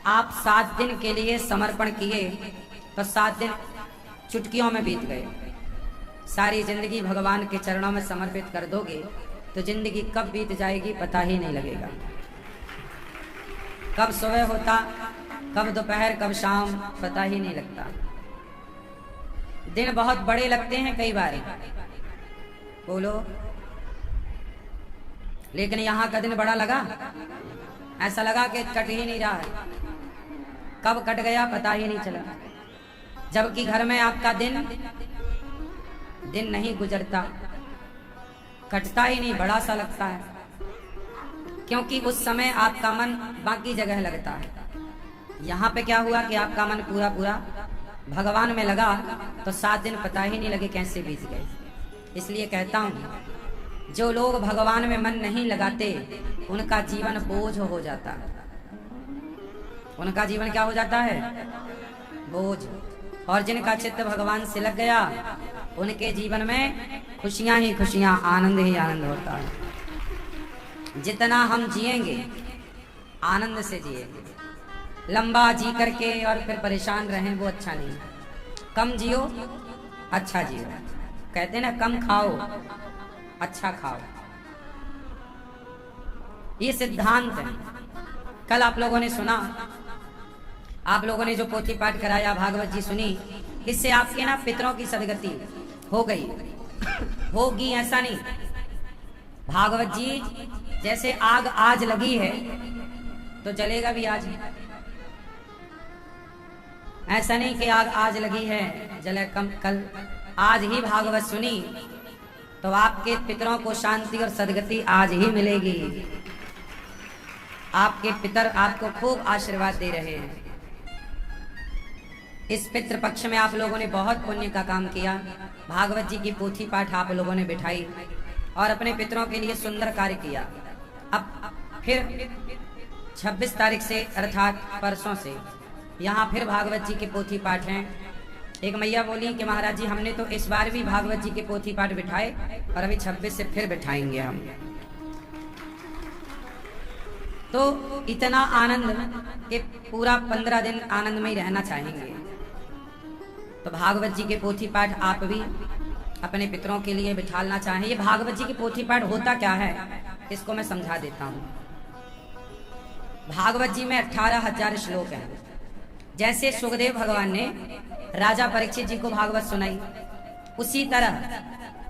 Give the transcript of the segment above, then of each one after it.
आप 7 दिन के लिए समर्पण किए तो 7 दिन चुटकियों में बीत गए। सारी जिंदगी भगवान के चरणों में समर्पित कर दोगे तो जिंदगी कब बीत जाएगी पता ही नहीं लगेगा। कब सुबह होता, कब दोपहर, कब शाम, पता ही नहीं लगता। दिन बहुत बड़े लगते हैं कई बार, बोलो, लेकिन यहाँ का दिन बड़ा लगा। ऐसा लगा कि कट ही नहीं रहा है, कब कट गया पता ही नहीं चला। जबकि घर में आपका दिन नहीं गुजरता, कटता ही नहीं, बड़ा सा लगता है, क्योंकि उस समय आपका मन बाकी जगह लगता है। यहाँ पे क्या हुआ कि आपका मन पूरा पूरा भगवान में लगा तो 7 दिन पता ही नहीं लगे कैसे बीत गए। इसलिए कहता हूँ, जो लोग भगवान में मन नहीं लगाते उनका जीवन बोझ हो जाता है। उनका जीवन क्या हो जाता है? बोझ। और जिनका चित्त भगवान से लग गया उनके जीवन में खुशियां ही खुशियां, आनंद ही आनंद होता है। जितना हम जिएंगे आनंद से जिएंगे। लंबा जी करके और फिर परेशान रहें वो अच्छा नहीं। कम जियो, अच्छा जियो। कहते ना, कम खाओ, अच्छा खाओ। ये सिद्धांत है। कल आप लोगों ने सुना, आप लोगों ने जो पोथी पाठ कराया, भागवत जी सुनी, इससे आपके ना पितरों की सदगति हो गई। होगी ऐसा नहीं। भागवत जी जैसे आग आज लगी है तो जलेगा भी आज। ऐसा नहीं कि आग आज लगी है जले कम कल। आज ही भागवत सुनी तो आपके पितरों को शांति और सदगति आज ही मिलेगी। आपके पितर आपको खूब आशीर्वाद दे रहे हैं। इस पितृ पक्ष में आप लोगों ने बहुत पुण्य का काम किया। भागवत जी की पोथी पाठ आप लोगों ने बिठाई और अपने पितरों के लिए सुंदर कार्य किया। अब फिर 26 तारीख से अर्थात परसों से यहाँ फिर भागवत जी के पोथी पाठ हैं। एक मैया बोली कि महाराज जी, हमने तो इस बार भी भागवत जी के पोथी पाठ बिठाए और अभी 26 से फिर बिठाएंगे हम। तो इतना आनंद कि पूरा 15 दिन आनंद में ही रहना चाहेंगे। तो भागवत जी के पोथी पाठ आप भी अपने पितरों के लिए बिठालना चाहें। ये भागवत जी के पोथी पाठ होता क्या है इसको मैं समझा देता हूँ। भागवत जी में 18,000 श्लोक हैं। जैसे सुखदेव भगवान ने राजा परीक्षित जी को भागवत सुनाई, उसी तरह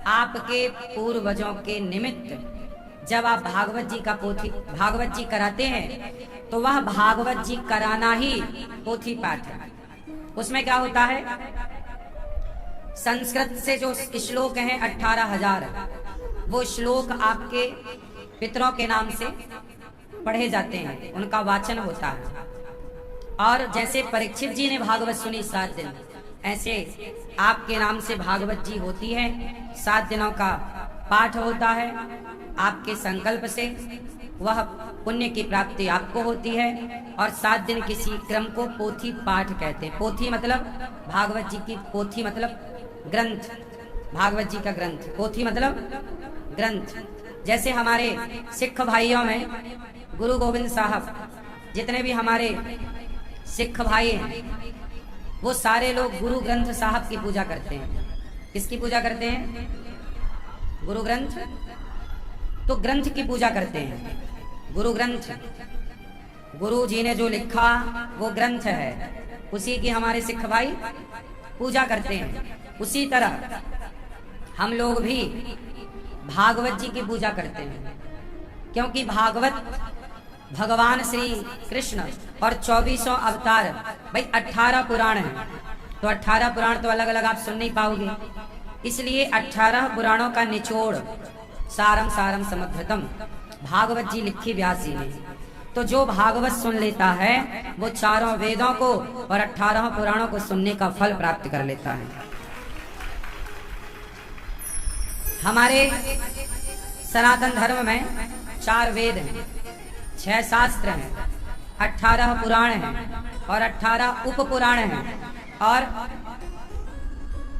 आपके पूर्वजों के निमित्त जब आप भागवत जी का पोथी भागवत जी कराते हैं तो वह भागवत जी कराना ही पोथी पाठ है। उसमें क्या होता है, संस्कृत से जो श्लोक हैं 18,000, वो श्लोक आपके पितरों के नाम से पढ़े जाते हैं, उनका वाचन होता है। और जैसे परीक्षित जी ने भागवत सुनी 7 दिन, ऐसे आपके नाम से भागवत जी होती है। 7 दिनों का पाठ होता है। आपके संकल्प से वह पुण्य की प्राप्ति आपको होती है। और 7 दिन किसी क्रम को पोथी पाठ कहते हैं। पोथी मतलब भागवत जी की, पोथी मतलब ग्रंथ, भागवत जी का ग्रंथ। पोथी मतलब ग्रंथ। जैसे हमारे सिख भाइयों में गुरु गोविंद साहब, जितने भी हमारे सिख भाई हैं, वो सारे लोग गुरु ग्रंथ साहब की पूजा करते हैं। किसकी पूजा करते हैं? गुरु ग्रंथ। तो ग्रंथ की पूजा करते हैं, गुरु ग्रंथ। गुरु जी ने जो लिखा वो ग्रंथ है, उसी की हमारे सिख भाई पूजा करते हैं। उसी तरह हम लोग भी भागवत जी की पूजा करते हैं, क्योंकि भागवत भगवान श्री कृष्ण और 2400 अवतार, भाई 18 पुराण हैं। तो 18 पुराण तो अलग अलग आप सुन नहीं पाओगे, इसलिए 18 पुराणों का निचोड़, सारम सारम समग्रतम भागवत जी लिखी व्यास जी ने। तो जो भागवत सुन लेता है वो चारों वेदों को और 18 पुराणों को सुनने का फल प्राप्त कर लेता है। हमारे सनातन धर्म में 4 वेद हैं, 6 शास्त्र हैं, 18 पुराण हैं और 18 उप पुराण हैं। और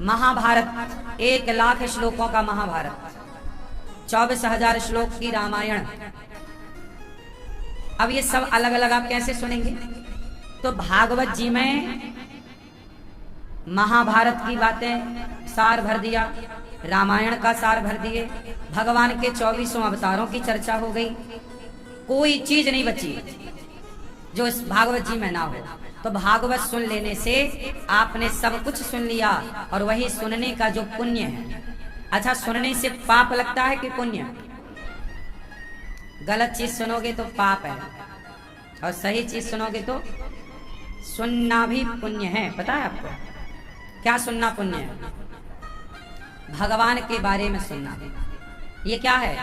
महाभारत 1 लाख श्लोकों का महाभारत, 24,000 श्लोक की रामायण। अब ये सब अलग अलग आप कैसे सुनेंगे? तो भागवत जी में महाभारत की बातें सार भर दिया, रामायण का सार भर दिए, भगवान के 24 अवतारों की चर्चा हो गई, कोई चीज नहीं बची जो इस भागवत जी में ना हो। तो भागवत सुन लेने से आपने सब कुछ सुन लिया, और वही सुनने का जो पुण्य है। अच्छा, सुनने से पाप लगता है कि पुण्य? गलत चीज सुनोगे तो पाप है, और सही चीज सुनोगे तो सुनना भी पुण्य है। पता है आपको क्या सुनना पुण्य है? भगवान के बारे में सुनना, ये क्या है?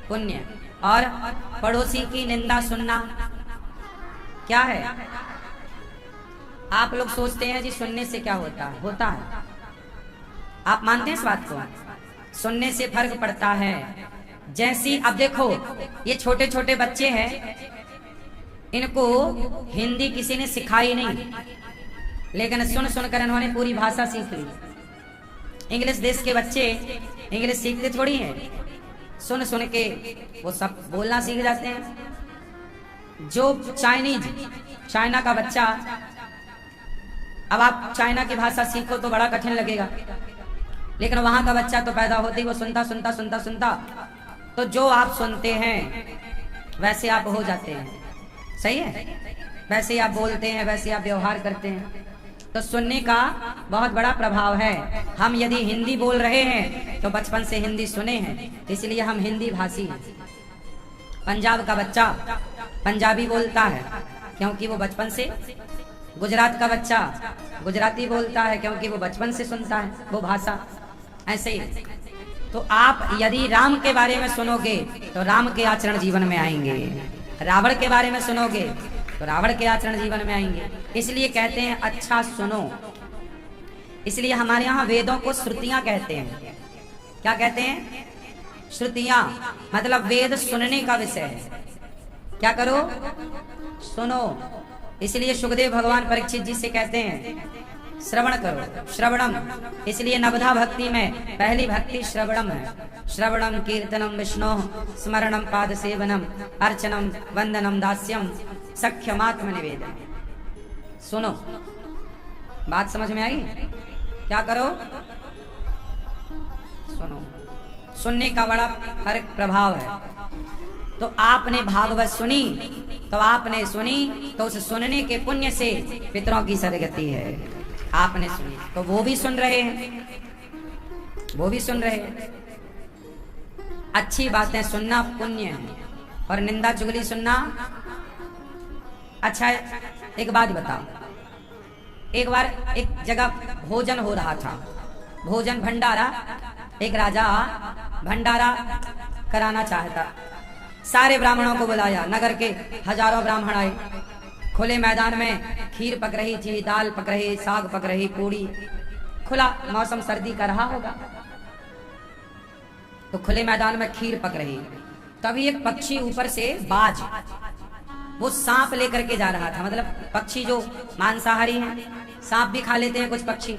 पुण्य। और पड़ोसी की निंदा सुनना क्या है? आप लोग सोचते हैं जी सुनने से क्या होता है? होता है। आप मानते हैं इस बात को? सुनने से फर्क पड़ता है। जैसी अब देखो, ये छोटे छोटे बच्चे हैं, इनको हिंदी किसी ने सिखाई नहीं, लेकिन सुन सुनकर इन्होंने पूरी भाषा सीख ली। इंग्लिश देश के बच्चे इंग्लिश सीखते थोड़ी हैं, सुन सुन के वो सब बोलना सीख जाते हैं। जो चाइना का बच्चा, अब आप चाइना की भाषा सीखो तो बड़ा कठिन लगेगा, लेकिन वहां का बच्चा तो पैदा होते ही वो सुनता सुनता सुनता सुनता, तो जो आप सुनते हैं वैसे आप हो जाते हैं। सही है? वैसे आप बोलते हैं, वैसे आप व्यवहार करते हैं। तो सुनने का बहुत बड़ा प्रभाव है। हम यदि हिंदी बोल रहे हैं तो बचपन से हिंदी सुने हैं, इसलिए हम हिंदी भाषी हैं। पंजाब का बच्चा पंजाबी बोलता है क्योंकि वो बचपन से, गुजरात का बच्चा गुजराती बोलता है क्योंकि वो बचपन से सुनता है वो भाषा। ऐसे ही तो आप यदि राम के बारे में सुनोगे तो राम के आचरण जीवन में आएंगे, रावण के बारे में सुनोगे तो रावण के आचरण जीवन में आएंगे। इसलिए कहते हैं अच्छा सुनो। इसलिए हमारे यहाँ वेदों को श्रुतियां कहते हैं। क्या कहते हैं? श्रुतियां, मतलब वेद सुनने का विषय है। क्या करो? सुनो। इसलिए सुखदेव भगवान परीक्षित जी से कहते हैं श्रवण करो, श्रवणम। इसलिए नवधा भक्ति में पहली भक्ति श्रवणम है। श्रवणम कीर्तनम विष्णु स्मरणम पाद सेवनम अर्चनम वंदनम दास्यम सख्यमात्म निवेदन। सुनो, बात समझ में आई? क्या करो? सुनो। सुनने का बड़ा फर्क प्रभाव है। तो आपने भागवत सुनी तो आपने सुनी तो उस सुनने के पुण्य से पितरों की सदगति है। आपने सुनी तो वो भी सुन रहे हैं, वो भी सुन रहे हैं। अच्छी बातें सुनना पुण्य है, और निंदा चुगली सुनना अच्छा है। एक बात बताओ, एक बार एक जगह भोजन हो रहा था, भोजन भंडारा। एक राजा भंडारा कराना चाहता, सारे ब्राह्मणों को बुलाया, नगर के हजारों ब्राह्मण आए। खुले मैदान में खीर पक रही थी, दाल पक रही, साग पक रही, पूड़ी। खुला मौसम सर्दी का रहा होगा, तो खुले मैदान में खीर पक रही। तभी एक पक्षी ऊपर से, बाज, वो सांप लेकर के जा रहा था। मतलब पक्षी जो मांसाहारी हैं, सांप भी खा लेते हैं कुछ पक्षी।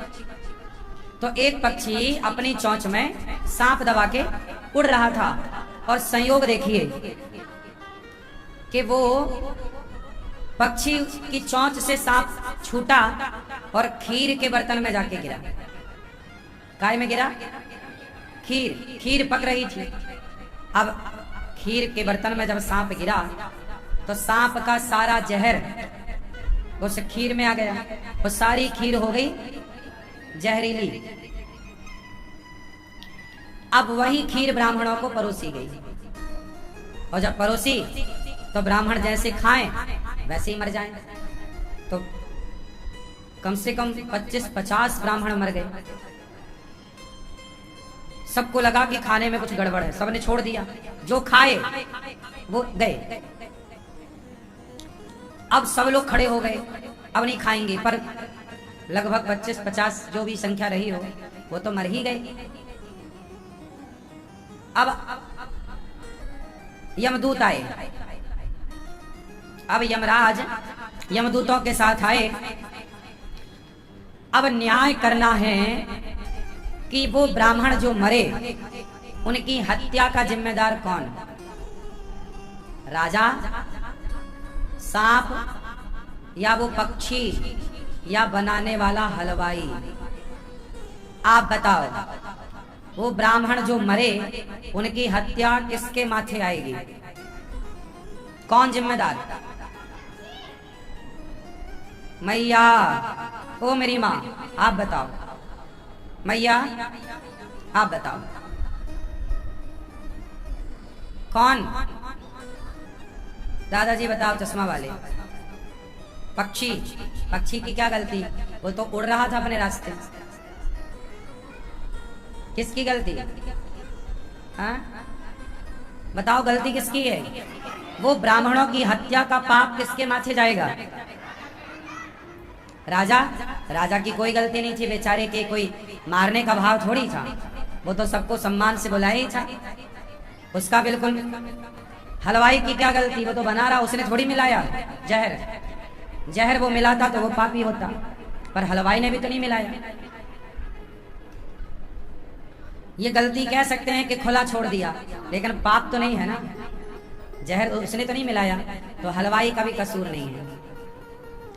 तो एक पक्षी अपनी चोंच में सांप दबा के उड़ रहा था, और संयोग देखिए कि वो पक्षी की चोंच से सांप छूटा और खीर के बर्तन में जाके गिरा। काय में गिरा? खीर पक रही थी। अब खीर के बर्तन में जब सांप गिरा तो सांप का सारा जहर उस खीर में आ गया। वो सारी खीर हो गई जहरीली। अब वही खीर ब्राह्मणों को परोसी गई, और जब परोसी तो ब्राह्मण जैसे खाएं वैसे ही मर जाएं। तो कम से कम 25-50 ब्राह्मण मर गए। सबको लगा कि खाने में कुछ गड़बड़ है, सबने छोड़ दिया। जो खाए वो गए। अब सब लोग खड़े हो गए, अब नहीं खाएंगे, पर लगभग 25-50 जो भी संख्या रही हो वो तो मर ही गए। अब यमदूत आए। अब यमराज यमदूतों के साथ आए। अब न्याय करना है कि वो ब्राह्मण जो मरे उनकी हत्या का जिम्मेदार कौन? राजा, सांप या वो पक्षी या बनाने वाला हलवाई? आप बताओ। वो ब्राह्मण जो मरे उनकी हत्या किसके माथे आएगी? कौन जिम्मेदार? मैया, ओ मेरी माँ, आप बताओ। मैया, आप बताओ कौन? दादाजी बताओ, चश्मा वाले। पक्षी। पक्षी की क्या गलती? वो तो उड़ रहा था अपने रास्ते। किसकी गलती? हाँ, बताओ गलती किसकी है? वो ब्राह्मणों की हत्या का पाप किसके माथे जाएगा? राजा। राजा की कोई गलती नहीं थी, बेचारे के कोई मारने का भाव थोड़ी था। वो तो सबको सम्मान से बुलाया ही था। उसका बिल्कुल। हलवाई की क्या गलती? वो तो बना रहा, उसने थोड़ी मिलाया जहर। जहर वो मिलाता तो वो पापी होता, पर हलवाई ने भी तो नहीं मिलाया। ये गलती कह सकते हैं कि खुला छोड़ दिया, लेकिन पाप तो नहीं है ना। जहर उसने तो नहीं मिलाया, तो हलवाई का भी कसूर नहीं है।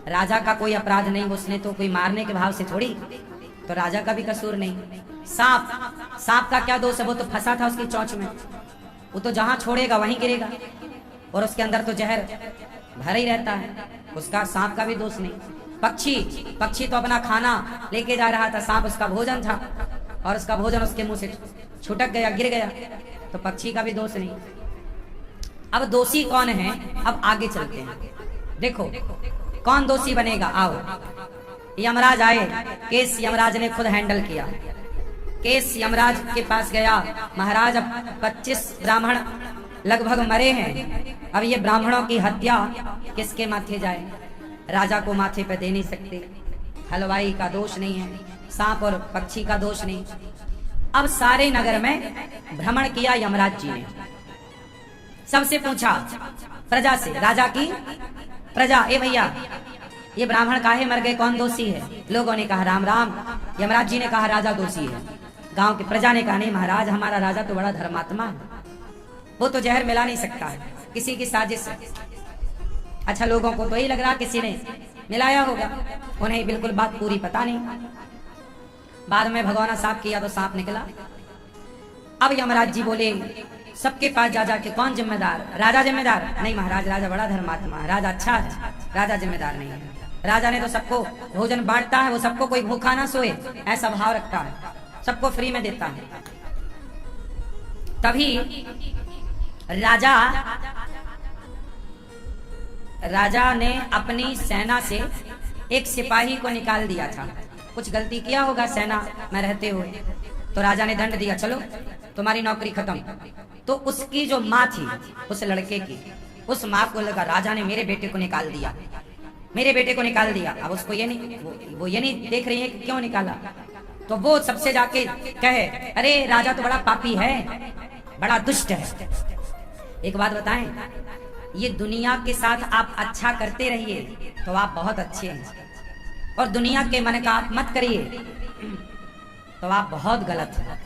राजा का कोई अपराध नहीं, उसने तो कोई मारने के भाव से थोड़ी, तो राजा का भी कसूर नहीं। सांप। सांप का क्या दोष है? वो तो फंसा था उसकी चोंच में, वो तो जहां छोड़ेगा वहीं गिरेगा, और उसके अंदर तो जहर भरा ही रहता है। उसका सांप का भी दोष नहीं। पक्षी। पक्षी तो अपना खाना लेके जा रहा था, सांप उसका भोजन था, और उसका भोजन उसके मुंह से छुटक गया, गिर गया, तो पक्षी का भी दोष नहीं। अब दोषी कौन है? अब आगे चलते हैं, देखो कौन दोषी बनेगा। आओ, यमराज आए। केस यमराज ने खुद हैंडल किया। केस यमराज के पास गया, महाराज अब 25 ब्राह्मण लगभग मरे हैं, अब ये ब्राह्मणों की हत्या किसके माथे जाए? राजा को माथे पे दे नहीं सकते, हलवाई का दोष नहीं है, सांप और पक्षी का दोष नहीं। अब सारे नगर में भ्रमण किया यमराज जी ने, सबसे पूछा प्रजा से, राजा की प्रजा, ए भैया ये ब्राह्मण काहे मर गए, कौन दोषी है? लोगों ने कहा राम राम। यमराज जी ने कहा राजा दोषी है। गांव की प्रजा ने कहा नहीं महाराज, हमारा राजा तो बड़ा धर्मात्मा है, वो तो जहर मिला नहीं सकता है, किसी की साजिश है। अच्छा, लोगों को तो यही लग रहा किसी ने मिलाया होगा, उन्हें बिल्कुल बात पूरी पता नहीं। बाद में भगवाना साफ किया तो सांप निकला। अब यमराज जी बोले सबके पास जा जाके, कौन जिम्मेदार? राजा जिम्मेदार? नहीं महाराज, राजा बड़ा धर्मात्मा है, राजा अच्छा है, राजा जिम्मेदार नहीं है। राजा ने तो सबको भोजन बांटता है, वो सबको कोई भूखा ना सोए ऐसा भाव रखता है, सबको फ्री में देता है। तभी राजा ने अपनी सेना से एक सिपाही को निकाल दिया था। कुछ गलती किया होगा सेना में रहते हुए, तो राजा ने दंड दिया, चलो तुम्हारी नौकरी खत्म। तो उसकी जो माँ थी, उस लड़के की, उस माँ को लगा राजा ने मेरे बेटे को निकाल दिया, मेरे बेटे को निकाल दिया। अब उसको ये नहीं, वो ये नहीं देख रही है कि क्यों निकाला, तो वो सबसे जाके कहे अरे राजा तो बड़ा पापी है, बड़ा दुष्ट है। एक बात बताएं, ये दुनिया के साथ आप अच्छा करते रहिए तो आप बहुत अच्छे हैं, और दुनिया के मन का आप मत करिए तो आप बहुत गलत हैं।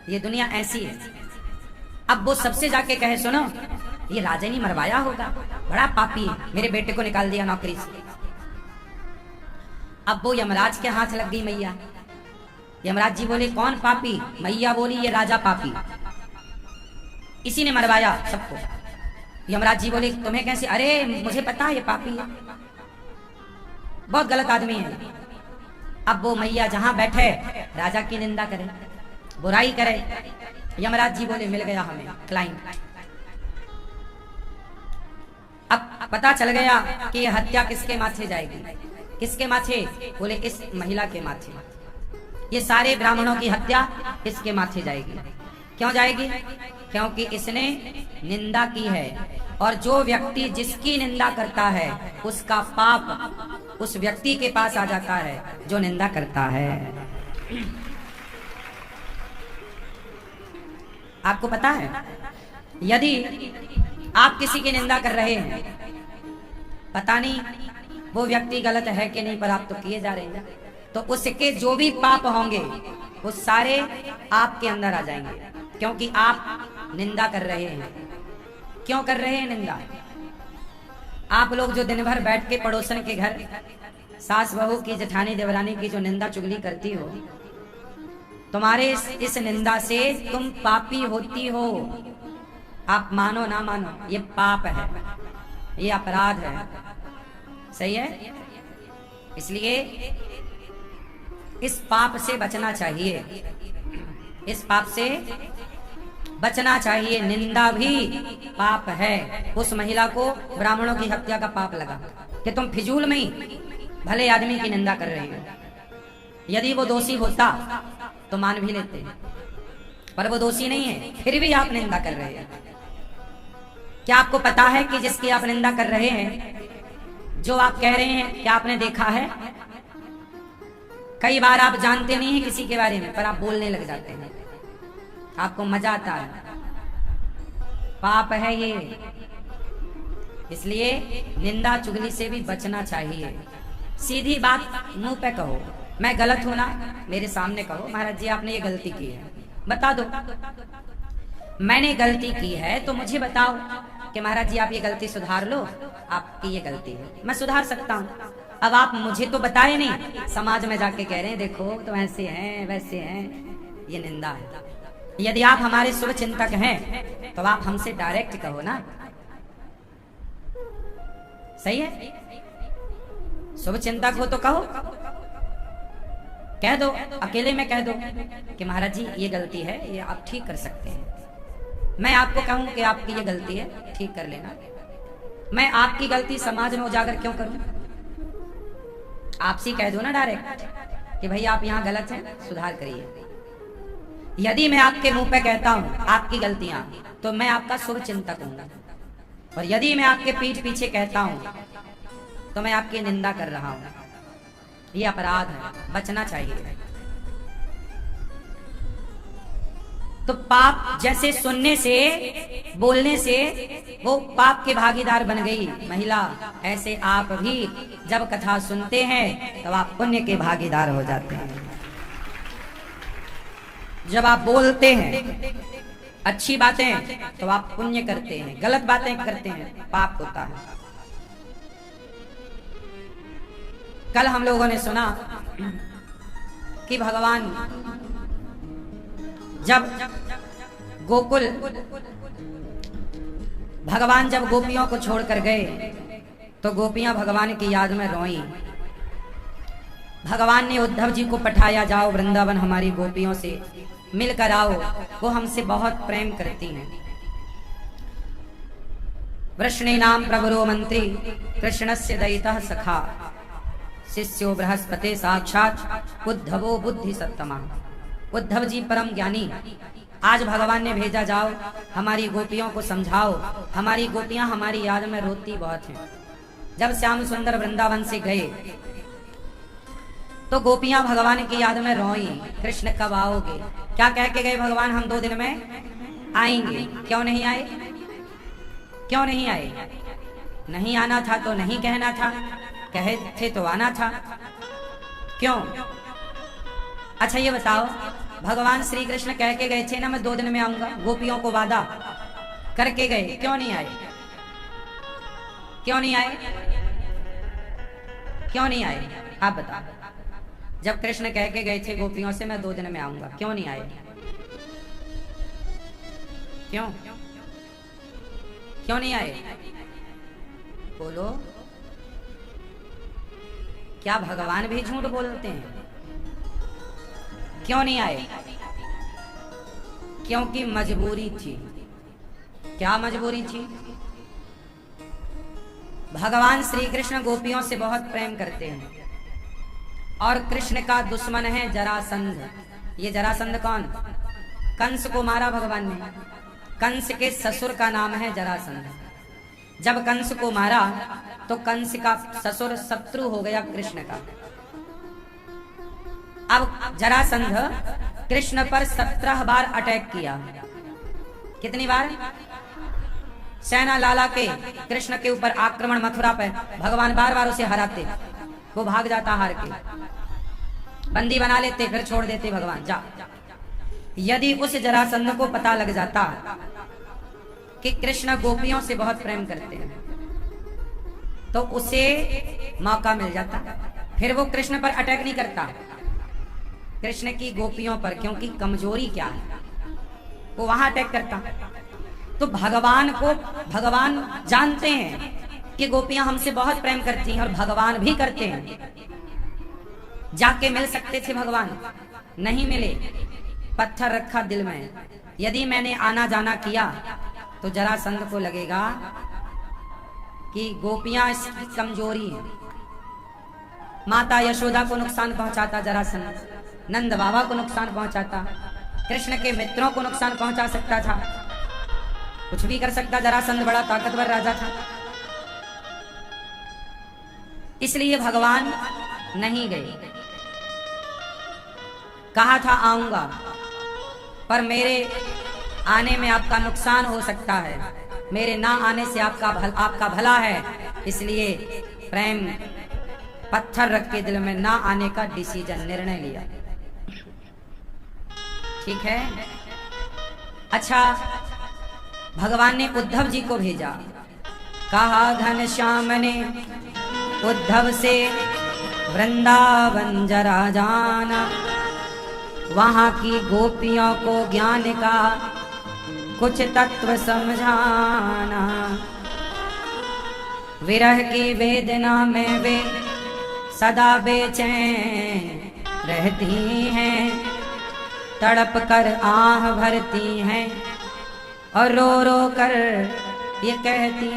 ये दुनिया ऐसी है। अब वो सबसे जाके कहे सुनो, ये राजा ने मरवाया होगा, बड़ा पापी है, मेरे बेटे को निकाल दिया नौकरी से। अब वो यमराज के हाथ लग गई मैया। यमराज जी बोले कौन पापी? मैया बोली ये राजा पापी, इसी ने मरवाया सबको। यमराज जी बोले तुम्हें कैसे? अरे मुझे पता है ये पापी है, बहुत गलत आदमी है। अब वो मैया जहां बैठे राजा की निंदा करे, बुराई करे। यमराज जी बोले मिल गया हमें क्लाइंट। अब पता चल गया कि ये हत्या किसके माथे जाएगी। किसके माथे? बोले इस महिला के माथे। ये सारे ब्राह्मणों की हत्या इसके माथे जाएगी। क्यों जाएगी? क्योंकि इसने निंदा की है, और जो व्यक्ति जिसकी निंदा करता है उसका पाप उस व्यक्ति के पास आ जाता है जो निंदा करता है। आपको पता है, यदि आप किसी की निंदा कर रहे हैं, पता नहीं वो व्यक्ति गलत है कि नहीं, पर आप तो किए जा रहे हैं, तो उसके जो भी पाप होंगे वो सारे आपके अंदर आ जाएंगे, क्योंकि आप निंदा कर रहे हैं। क्यों कर रहे हैं निंदा? आप लोग जो दिन भर बैठ के पड़ोसन के घर सास बहू की, जेठानी देवरानी की जो निंदा चुगली करती हो, तुम्हारे इस निंदा से तुम पापी होती हो। आप मानो ना मानो, ये पाप है, ये अपराध है। सही है? इसलिए इस पाप से बचना चाहिए, इस पाप से बचना चाहिए। निंदा भी पाप है। उस महिला को ब्राह्मणों की हत्या का पाप लगा कि तुम फिजूल में ही भले आदमी की निंदा कर रही हो। यदि वो दोषी होता तो मान भी लेते, पर वो दोषी नहीं है, फिर भी आप निंदा कर रहे हैं। क्या आपको पता है कि जिसकी आप निंदा कर रहे हैं, जो आप कह रहे हैं, क्या आपने देखा है? कई बार आप जानते नहीं हैं किसी के बारे में, पर आप बोलने लग जाते हैं, आपको मजा आता है। पाप है ये। इसलिए निंदा चुगली से भी बचना चाहिए। सीधी बात मुंह पे कहो। मैं गलत हूं ना, मेरे सामने कहो, महाराज जी आपने ये गलती की है, बता दो। मैंने गलती की है तो मुझे बताओ कि महाराज जी आप ये गलती सुधार लो, आपकी ये गलती है, मैं सुधार सकता हूँ। अब आप मुझे तो बताए नहीं, समाज में जाके कह रहे हैं देखो तो ऐसे हैं वैसे हैं, ये निंदा है। यदि आप हमारे शुभ चिंतक हैं तो आप हमसे डायरेक्ट कहो ना। सही है? शुभ चिंतक हो तो कहो, कह दो, अकेले में कह दो कि महाराज जी ये गलती है, ये आप ठीक कर सकते हैं। मैं आपको कहूं कि आपकी ये गलती है, ठीक कर लेना। मैं आपकी गलती समाज में उजागर क्यों करूं? आपसे कह दो ना डायरेक्ट कि भाई आप यहां गलत हैं, सुधार करिए। यदि मैं आपके मुंह पे कहता हूं आपकी गलतियां, तो मैं आपका शुभ चिंतक हूं, और यदि मैं आपके पीठ पीछे कहता हूं तो मैं आपकी निंदा कर रहा हूं। ये अपराध है, बचना चाहिए। तो पाप जैसे सुनने से, बोलने से वो पाप के भागीदार बन गई महिला, ऐसे आप भी जब कथा सुनते हैं तब आप पुण्य के भागीदार हो जाते हैं। जब आप बोलते हैं अच्छी बातें तो आप पुण्य करते हैं, गलत बातें करते हैं पाप होता है। कल हम लोगों ने सुना कि भगवान जब गोपियों को छोड़कर गए तो गोपियां भगवान की याद में रोई। भगवान ने उद्धव जी को पठाया, जाओ वृंदावन हमारी गोपियों से मिलकर आओ, वो हमसे बहुत प्रेम करती हैं। वृष्णे नाम प्रवरो मंत्री कृष्णस्य दयितः सखा शिष्यो बृहस्पति साक्षात उद्धवो बुद्धि सत्तमा। उद्धव जी परम ज्ञानी, आज भगवान ने भेजा, जाओ हमारी गोपियों को समझाओ। हमारी गोपियां हमारी याद में रोती बहुत हैं। जब श्याम सुंदर वृंदावन से गए तो गोपियां भगवान की याद में रोई, कृष्ण कब आओगे? क्या कह के गए भगवान? हम 2 दिन में आएंगे। क्यों नहीं आए? क्यों नहीं आए? नहीं आना था तो नहीं कहना था, कहे थे तो आना था। क्यों? अच्छा ये बताओ, भगवान श्री कृष्ण कह के गए थे ना मैं 2 दिन में आऊंगा, गोपियों को वादा करके गए, क्यों नहीं आए? क्यों नहीं आए? क्यों नहीं आए? आप बताओ। जब कृष्ण कह के गए थे गोपियों से मैं 2 दिन में आऊंगा, क्यों नहीं आए? क्यों? क्यों नहीं आए? बोलो। क्या भगवान भी झूठ बोलते हैं? क्यों नहीं आए? क्योंकि मजबूरी थी। क्या मजबूरी थी? भगवान श्री कृष्ण गोपियों से बहुत प्रेम करते हैं और कृष्ण का दुश्मन है जरासंध। ये जरासंध कौन? कंस को मारा भगवान ने। कंस के ससुर का नाम है जरासंध। जब कंस को मारा तो कंस का ससुर शत्रु हो गया कृष्ण का। अब जरासंध कृष्ण पर 17 बार अटैक किया। कितनी बार? सेना लाला के कृष्ण के ऊपर आक्रमण, मथुरा पे भगवान बार बार उसे हराते, वो भाग जाता हार के, बंदी बना लेते, फिर छोड़ देते भगवान, जा। यदि उस जरासंध को पता लग जाता कि कृष्ण गोपियों से बहुत प्रेम करते हैं तो उसे मौका मिल जाता, फिर वो कृष्ण पर अटैक नहीं करता, कृष्ण की गोपियों पर, क्योंकि कमजोरी क्या है वो वहां अटैक करता। तो भगवान को भगवान जानते हैं कि गोपियां हमसे बहुत प्रेम करती हैं और भगवान भी करते हैं। जाके मिल सकते थे भगवान, नहीं मिले, पत्थर रखा दिल में। यदि मैंने आना जाना किया तो जरासंध को लगेगा कि गोपियां इसकी कमजोरी है। माता यशोदा को नुकसान पहुंचाता जरासंध, नंद बाबा को नुकसान पहुंचाता, कृष्ण के मित्रों को नुकसान पहुंचा सकता था, कुछ भी कर सकता। जरासंध बड़ा ताकतवर राजा था, इसलिए भगवान नहीं गए। कहा था आऊंगा, पर मेरे आने में आपका नुकसान हो सकता है, मेरे ना आने से आपका भला है, इसलिए प्रेम पत्थर रख के दिल में ना आने का डिसीजन, निर्णय लिया। ठीक है। अच्छा, भगवान ने उद्धव जी को भेजा, कहा घनश्याम ने उद्धव से वृंदावन जरा जाना, वहां की गोपियों को ज्ञान का कुछ तत्व समझाना। विरह की वेदना में वे सदा बेचैन रहती हैं, तड़प कर आह भरती हैं और रो रो कर ये कहती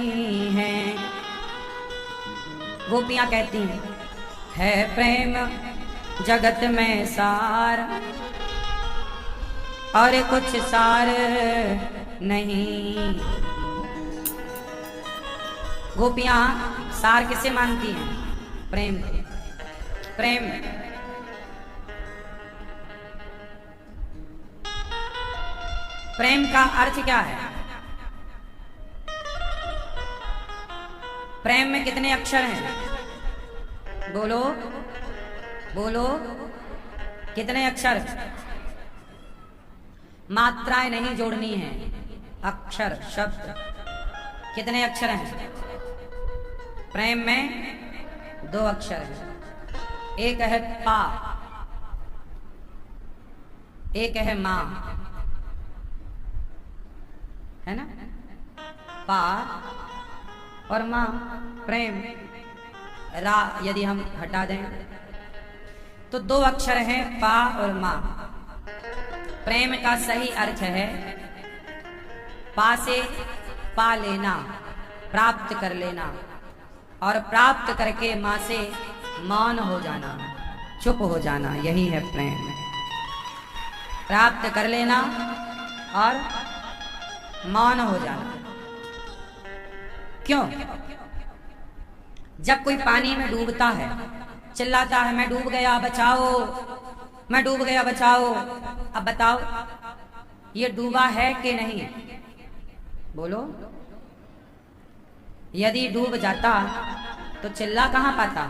हैं। गोपियां कहती हैं, है प्रेम जगत में सार और कुछ सार नहीं। गोपियां सार किसे मानती हैं? प्रेम। प्रेम प्रेम का अर्थ क्या है? प्रेम में कितने अक्षर हैं? बोलो बोलो, कितने अक्षर? मात्राएं नहीं जोड़नी है, अक्षर शब्द। कितने अक्षर हैं? प्रेम में 2 अक्षर हैं, एक है पा, एक है मां, है ना? पा और मां, प्रेम। रा यदि हम हटा दें तो 2 अक्षर हैं, पा और मां। प्रेम का सही अर्थ है पा से पा लेना, प्राप्त कर लेना, और प्राप्त करके मां से मौन हो जाना, चुप हो जाना, यही है प्रेम। प्राप्त कर लेना और मौन हो जाना। क्यों? जब कोई पानी में डूबता है, चिल्लाता है मैं डूब गया बचाओ, मैं डूब गया बचाओ। अब बताओ ये डूबा है कि नहीं? बोलो। यदि डूब जाता तो चिल्ला कहां पाता?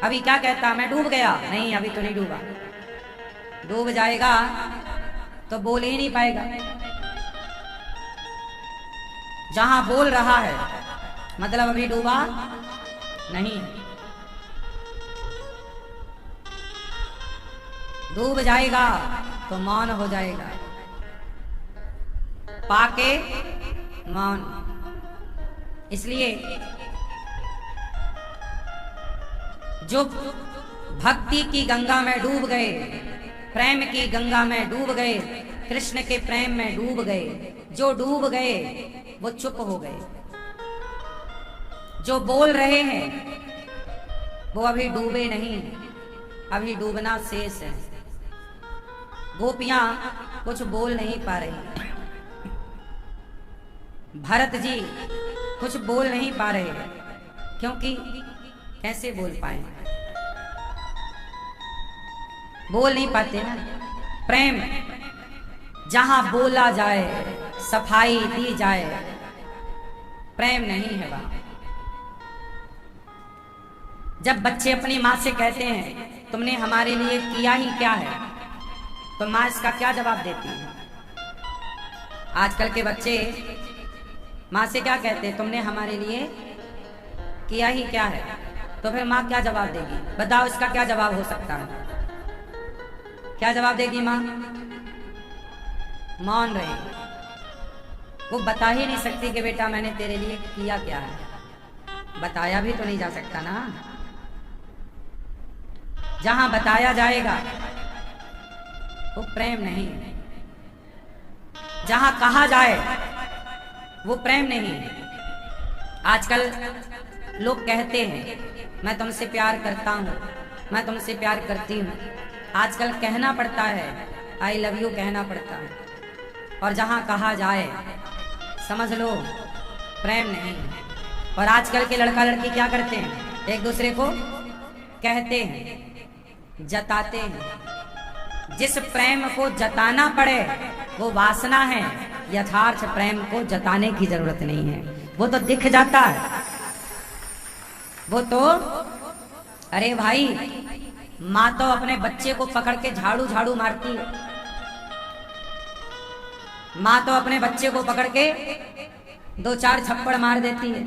अभी क्या कहता? मैं डूब गया। नहीं, अभी तो नहीं डूबा। डूब जाएगा तो बोल ही नहीं पाएगा। जहां बोल रहा है मतलब अभी डूबा नहीं। डूब जाएगा तो मौन हो जाएगा, पाके मौन। इसलिए जो भक्ति की गंगा में डूब गए, प्रेम की गंगा में डूब गए, कृष्ण के प्रेम में डूब गए, जो डूब गए वो चुप हो गए। जो बोल रहे हैं वो अभी डूबे नहीं, अभी डूबना शेष है। गोपियां कुछ बोल नहीं पा रही, भरत जी कुछ बोल नहीं पा रहे, क्योंकि कैसे बोल पाए? बोल नहीं पाते ना। प्रेम जहां बोला जाए, सफाई दी जाए, प्रेम नहीं है वहां। जब बच्चे अपनी माँ से कहते हैं तुमने हमारे लिए किया ही क्या है, तो माँ इसका क्या जवाब देती है? आजकल के बच्चे माँ से क्या कहते हैं? तुमने हमारे लिए किया ही क्या है। तो फिर माँ क्या जवाब देगी? बताओ, इसका क्या जवाब हो सकता है? क्या जवाब देगी माँ? मौन रहेगी। वो बता ही नहीं सकती कि बेटा मैंने तेरे लिए किया क्या है। बताया भी तो नहीं जा सकता ना। जहां बताया जाएगा वो प्रेम नहीं है, जहां कहा जाए वो प्रेम नहीं है। आजकल लोग कहते हैं मैं तुमसे प्यार करता हूं, मैं तुमसे प्यार करती हूं। आजकल कहना पड़ता है, आई लव यू कहना पड़ता है। और जहां कहा जाए समझ लो प्रेम नहीं है। और आजकल के लड़का लड़की क्या करते हैं? एक दूसरे को कहते हैं, जताते हैं। जिस प्रेम को जताना पड़े वो वासना है। यथार्थ प्रेम को जताने की जरूरत नहीं है, वो तो दिख जाता है। वो तो अरे भाई, माँ तो अपने बच्चे को पकड़ के झाड़ू झाड़ू मारती है। माँ तो अपने बच्चे को पकड़ के 2-4 थप्पड़ मार देती है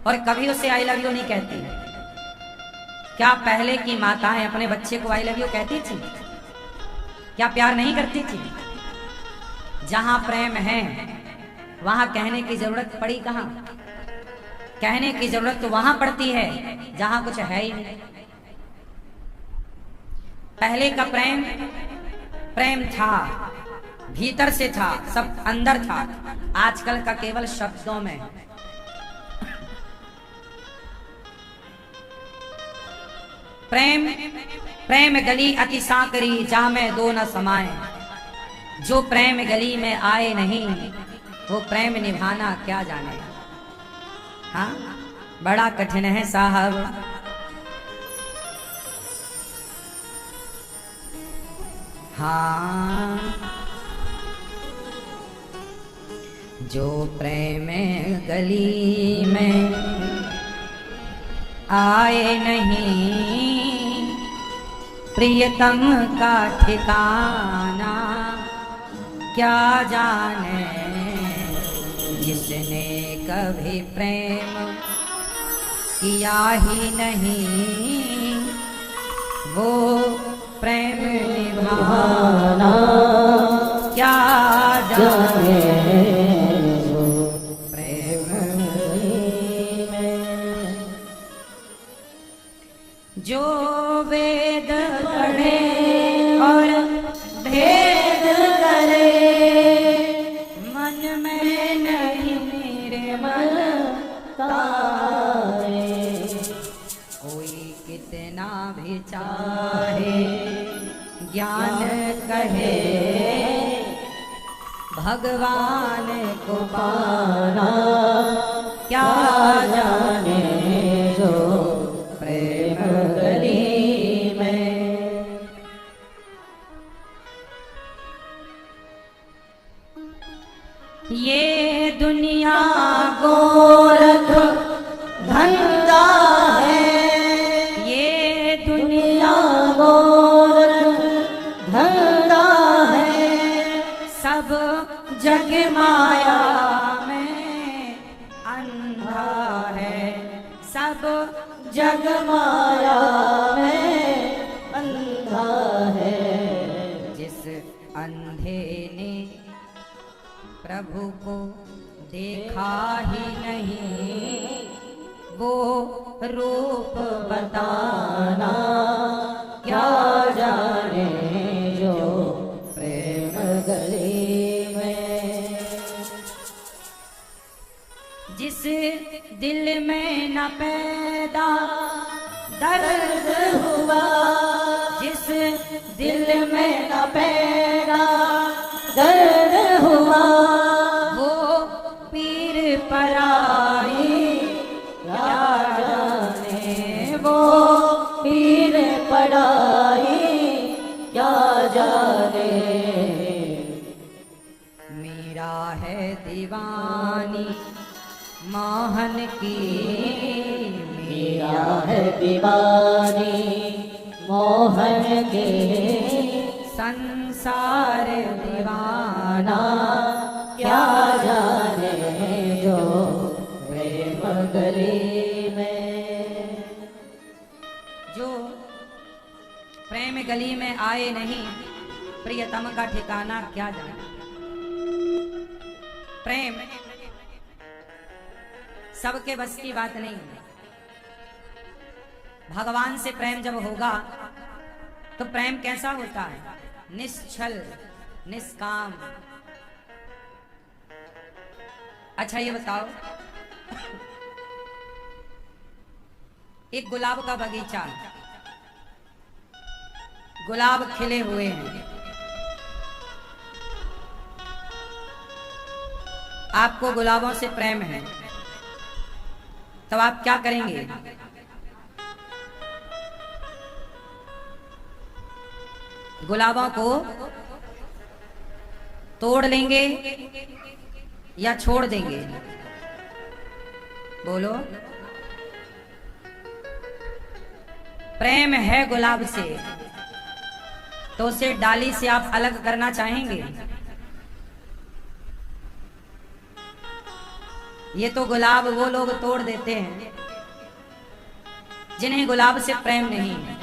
और कभी उसे आई लव यू नहीं कहती। क्या पहले की माताएं अपने बच्चे को आई लव यू कहती थी? क्या प्यार नहीं करती थी? जहां प्रेम है वहां कहने की जरूरत पड़ी कहां? कहने की जरूरत तो वहां पड़ती है जहां कुछ है ही नहीं। पहले का प्रेम प्रेम था, भीतर से था, सब अंदर था। आजकल का केवल शब्दों में। प्रेम प्रेम गली अति सांकरी, जा में दो न समाए। जो प्रेम गली में आए नहीं वो प्रेम निभाना क्या जाने। हाँ, बड़ा कठिन है साहब। हाँ, जो प्रेम गली में आए नहीं, प्रियतम का ठिकाना क्या जाने। जिसने कभी प्रेम किया ही नहीं वो प्रेम निभाना क्या जाने। प्रेम में जो वेद पढ़े और भेद करे, मन में नहीं मेरे मन तारे। कोई कितना भी चाहे ज्ञान कहे, भगवान को पाना क्या जाने। जो प्रेम गली में ये दुनिया गोरख धंधा है, ये दुनिया गोरख धंधा है। सब जग माया में अंधा है, सब जग माया में अंधा है। जिस अंधे ने प्रभु को देखा ही नहीं वो रूप बताना क्या जाने। जो प्रेम गली में जिस दिल में न पैदा दर्द हुआ, जिस दिल में न पैदा दर्द हुआ, वो पीर पराई क्या जाने। वो पीर पराई क्या जाने। मेरा है दीवानी मोहन की, मेरा है दीवानी मोहन के। संसार दीवाना क्या जाने। जो प्रेम गली में जो प्रेम गली में आए नहीं, प्रियतम का ठिकाना क्या जाने। प्रेम सबके बस की बात नहीं है। भगवान से प्रेम जब होगा तो प्रेम कैसा होता है? निश्चल, निष्काम। अच्छा ये बताओ, एक गुलाब का बगीचा, गुलाब खिले हुए हैं, आपको गुलाबों से प्रेम है, तब आप क्या करेंगे? गुलाबों को तोड़ लेंगे या छोड़ देंगे? बोलो। प्रेम है गुलाब से तो उसे डाली से आप अलग करना चाहेंगे? ये तो गुलाब वो लोग तोड़ देते हैं जिन्हें गुलाब से प्रेम नहीं है।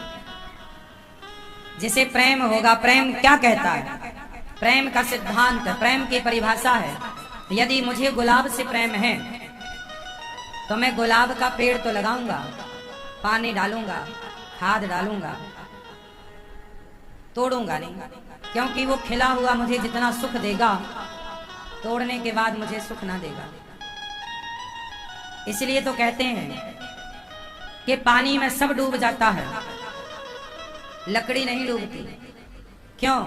जिसे प्रेम होगा, प्रेम क्या कहता है? प्रेम का सिद्धांत, प्रेम की परिभाषा है, यदि मुझे गुलाब से प्रेम है तो मैं गुलाब का पेड़ तो लगाऊंगा, पानी डालूंगा, खाद डालूंगा, तोड़ूंगा नहीं, क्योंकि वो खिला हुआ मुझे जितना सुख देगा तोड़ने के बाद मुझे सुख ना देगा। इसलिए तो कहते हैं कि पानी में सब डूब जाता है, लकड़ी नहीं डूबती। क्यों?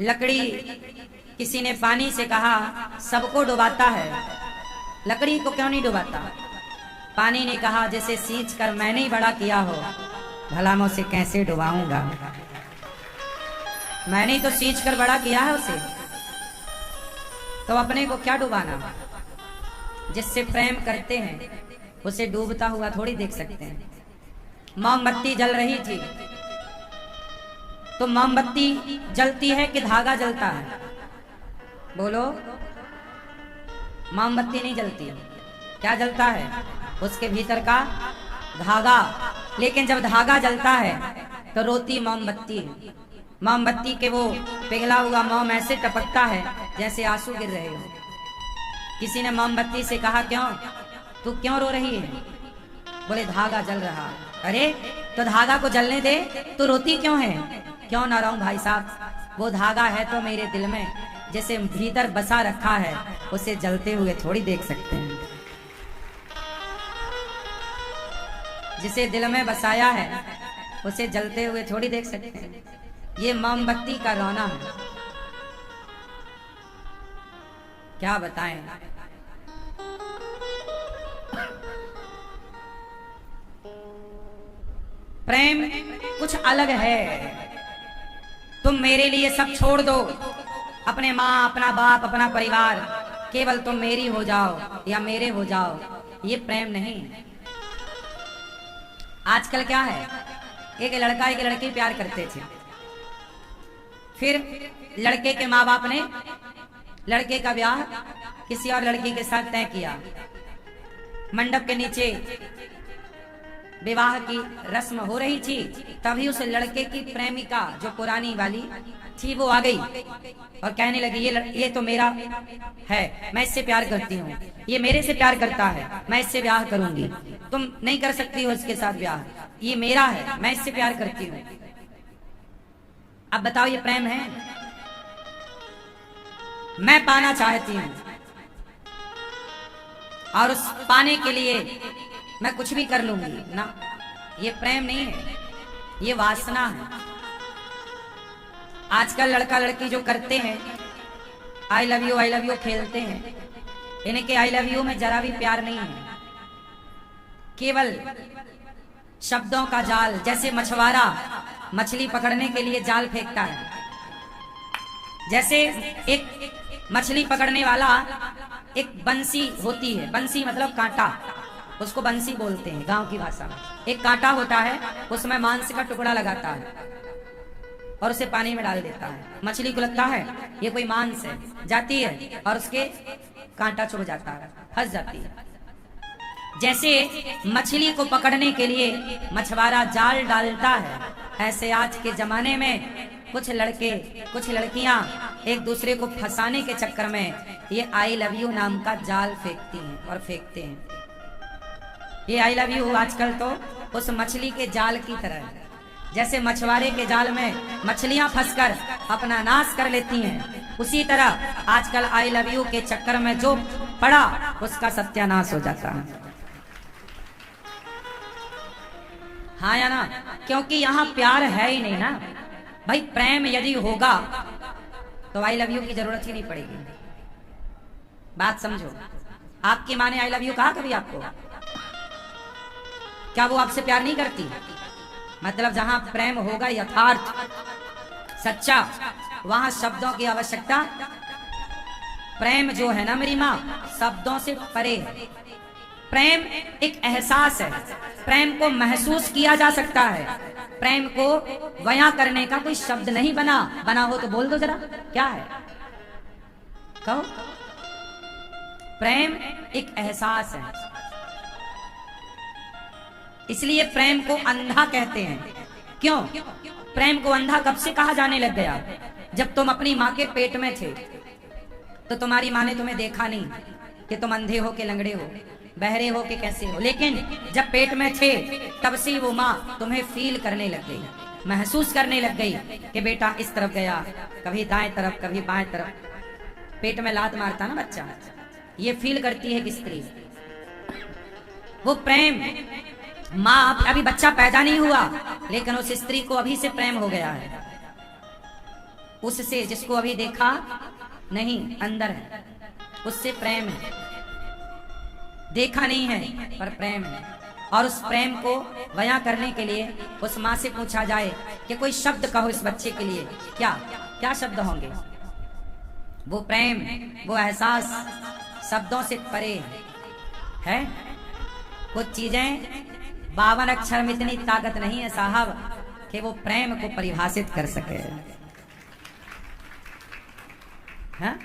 लकड़ी, किसी ने पानी से कहा सबको डुबाता है, लकड़ी को क्यों नहीं डुबाता? पानी ने कहा जैसे सींच कर मैंने ही बड़ा किया हो, भला मैं उसे कैसे डुबाऊंगा? मैंने ही तो सींच कर बड़ा किया है उसे, तो अपने को क्या डुबाना? जिससे प्रेम करते हैं उसे डूबता हुआ थोड़ी देख सकते हैं। मोमबत्ती जल रही थी तो मोमबत्ती जलती है कि धागा जलता है? बोलो। मोमबत्ती नहीं जलती, क्या जलता है? उसके भीतर का धागा। लेकिन जब धागा जलता है तो रोती मोमबत्ती। मोमबत्ती के वो पिघला हुआ मोम ऐसे टपकता है जैसे आंसू गिर रहे हो। किसी ने मोमबत्ती से कहा क्यों, तू क्यों रो रही है? बोले धागा जल रहा। अरे तो धागा को जलने दे, तू रोती क्यों है? क्यों ना रहूं भाई साहब, वो धागा है तो मेरे दिल में, जिसे भीतर बसा रखा है उसे जलते हुए थोड़ी देख सकते हैं। जिसे दिल में बसाया है उसे जलते हुए थोड़ी देख सकते हैं। ये मोमबत्ती का रोना है, क्या बताएं। प्रेम कुछ अलग है। तुम मेरे लिए सब छोड़ दो, अपने माँ, अपना बाप, अपना परिवार, केवल तुम मेरी हो जाओ या मेरे हो जाओ, ये प्रेम नहीं है। आजकल क्या है, एक लड़का एक लड़की प्यार करते थे, फिर लड़के के माँ बाप ने लड़के का ब्याह किसी और लड़की के साथ तय किया। मंडप के नीचे विवाह की रस्म हो रही थी, तभी उस लड़के की प्रेमिका जो पुरानी वाली थी वो आ गई और कहने लगी ये तो मेरा है, मैं इससे प्यार करती हूँ, ये मेरे से प्यार करता है, मैं इससे ब्याह करूंगी, तुम नहीं कर सकती हो इसके साथ ब्याह, ये मेरा है, मैं इससे प्यार करती हूँ। अब बताओ ये प्रेम है? मैं पाना चाहती हूँ और उस पाने के लिए मैं कुछ भी कर लूंगी ना, ये प्रेम नहीं है, ये वासना है। आजकल लड़का लड़की जो करते हैं आई लव यू खेलते हैं, इनके आई लव यू में जरा भी प्यार नहीं है, केवल शब्दों का जाल। जैसे मछुआरा मछली पकड़ने के लिए जाल फेंकता है, जैसे एक मछली पकड़ने वाला एक बंसी होती है, बंसी मतलब कांटा, उसको बंसी बोलते हैं गांव की भाषा में। एक कांटा होता है, उसमें मांस का टुकड़ा लगाता है और उसे पानी में डाल देता है। मछली को लगता है ये कोई मांस है, जाती है और उसके कांटा चुभ जाता है, फंस जाती है। जैसे मछली को पकड़ने के लिए मछुआरा जाल डालता है, ऐसे आज के जमाने में कुछ लड़के कुछ लड़कियां एक दूसरे को फंसाने के चक्कर में ये आई लव यू नाम का जाल फेंकती हैं और फेंकते हैं। ये आई लव यू आजकल तो उस मछली के जाल की तरह है। जैसे मछुआरे के जाल में मछलियां फंसकर अपना नाश कर लेती हैं, उसी तरह आजकल आई लव यू के चक्कर में जो पड़ा उसका सत्यानाश हो जाता है। हाँ या ना? क्योंकि यहाँ प्यार है ही नहीं ना भाई। प्रेम यदि होगा तो आई लव यू की जरूरत ही नहीं पड़ेगी। बात समझो। आपकी माँ ने आई लव यू कहा कभी आपको? क्या वो आपसे प्यार नहीं करती? मतलब जहां प्रेम होगा यथार्थ सच्चा, वहां शब्दों की आवश्यकता। प्रेम जो है ना मेरी माँ, शब्दों से परे है। प्रेम एक एहसास है, प्रेम को महसूस किया जा सकता है। प्रेम को बयां करने का कोई शब्द नहीं बना हो तो बोल दो जरा, क्या है? कहो। प्रेम एक एहसास है, इसलिए प्रेम को अंधा कहते हैं। क्यों? प्रेम को अंधा कब से कहा जाने लग गया? जब तुम अपनी माँ के पेट में थे तो तुम्हारी माँ ने तुम्हें देखा नहीं कि तुम अंधे हो के लंगड़े हो, बहरे हो के कैसे हो, लेकिन जब पेट में थे तब से वो माँ तुम्हें फील करने लग गई, महसूस करने लग गई कि बेटा इस तरफ गया, कभी दाएं तरफ कभी बाएं तरफ। पेट में लात मारता ना बच्चा, ये फील करती है कि स्त्री। वो प्रेम, माँ अभी बच्चा पैदा नहीं हुआ लेकिन उस स्त्री को अभी से प्रेम हो गया है उससे, जिसको अभी देखा नहीं, अंदर है, उससे प्रेम है। देखा नहीं है पर प्रेम है। और उस प्रेम को बयां करने के लिए उस माँ से पूछा जाए कि कोई शब्द कहो इस बच्चे के लिए, क्या क्या शब्द होंगे? वो प्रेम, वो एहसास शब्दों से परे है। कुछ चीजें 52 अक्षर में इतनी ताकत नहीं है साहब कि वो प्रेम को परिभाषित कर सके। हाँ?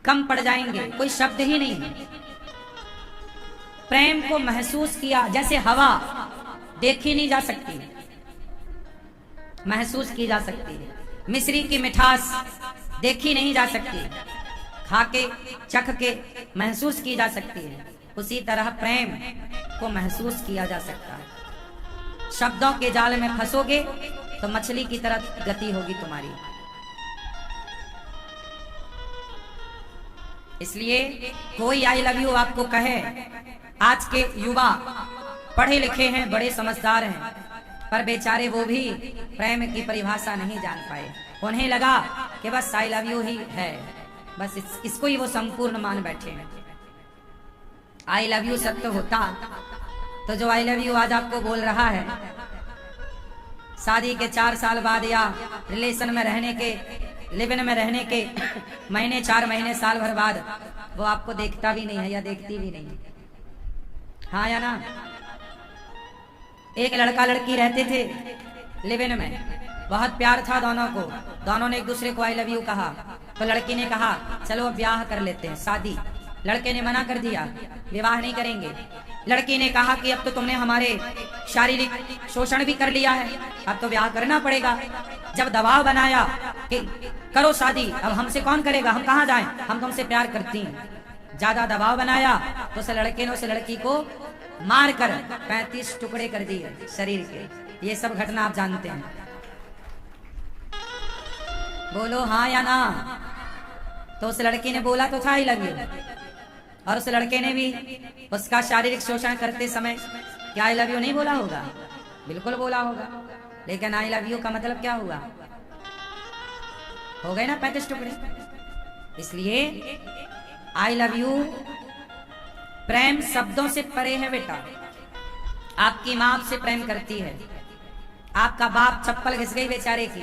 कम पड़ जाएंगे, कोई शब्द ही नहीं। प्रेम को महसूस किया, जैसे हवा देखी नहीं जा सकती, महसूस की जा सकती है। मिश्री की मिठास देखी नहीं जा सकती, खा के चख के महसूस की जा सकती है। उसी तरह प्रेम को महसूस किया जा सकता है। शब्दों के जाल में फंसोगे तो मछली की तरह गति होगी तुम्हारी। इसलिए कोई आई लव यू आपको कहे, आज के युवा पढ़े लिखे हैं, बड़े समझदार हैं, पर बेचारे वो भी प्रेम की परिभाषा नहीं जान पाए। उन्हें लगा कि बस आई लव यू ही है, बस इसको ही वो संपूर्ण मान बैठे हैं। आई लव यू सत्य होता तो जो आई लव यू आज आपको बोल रहा है, शादी के 4 साल बाद या रिलेशन में रहने के, लिव इन में रहने के महीने, 4 महीने, साल भर बाद वो आपको देखता भी नहीं है या देखती भी नहीं। हाँ या ना? एक लड़का लड़की रहते थे लिव इन में, बहुत प्यार था दोनों को, दोनों ने एक दूसरे को आई लव यू कहा। तो लड़की ने कहा चलो अब ब्याह कर लेते हैं, शादी। लड़के ने मना कर दिया, विवाह नहीं करेंगे। लड़की ने कहा कि अब तो तुमने हमारे शारीरिक शोषण भी कर लिया है, अब तो ब्याह करना पड़ेगा। जब दबाव बनाया कि करो शादी, अब हमसे कौन करेगा, हम कहाँ जाएं, हम तुमसे प्यार करती हैं, ज्यादा दबाव बनाया तो उस लड़के ने उस लड़की को मार कर 35 टुकड़े कर दिए शरीर के। ये सब घटना आप जानते हैं। बोलो हाँ या ना? तो उस लड़की ने बोला तो था आई लव यू, और उस लड़के ने भी उसका शारीरिक शोषण करते समय क्या आई लव यू नहीं बोला होगा? बिल्कुल बोला होगा। लेकिन आई लव यू का मतलब क्या हुआ? हो गए ना 35 टुकड़े। इसलिए आई लव यू प्रेम शब्दों से परे है बेटा। आपकी माँ आपसे प्रेम करती है, आपका बाप चप्पल घिस गई बेचारे की,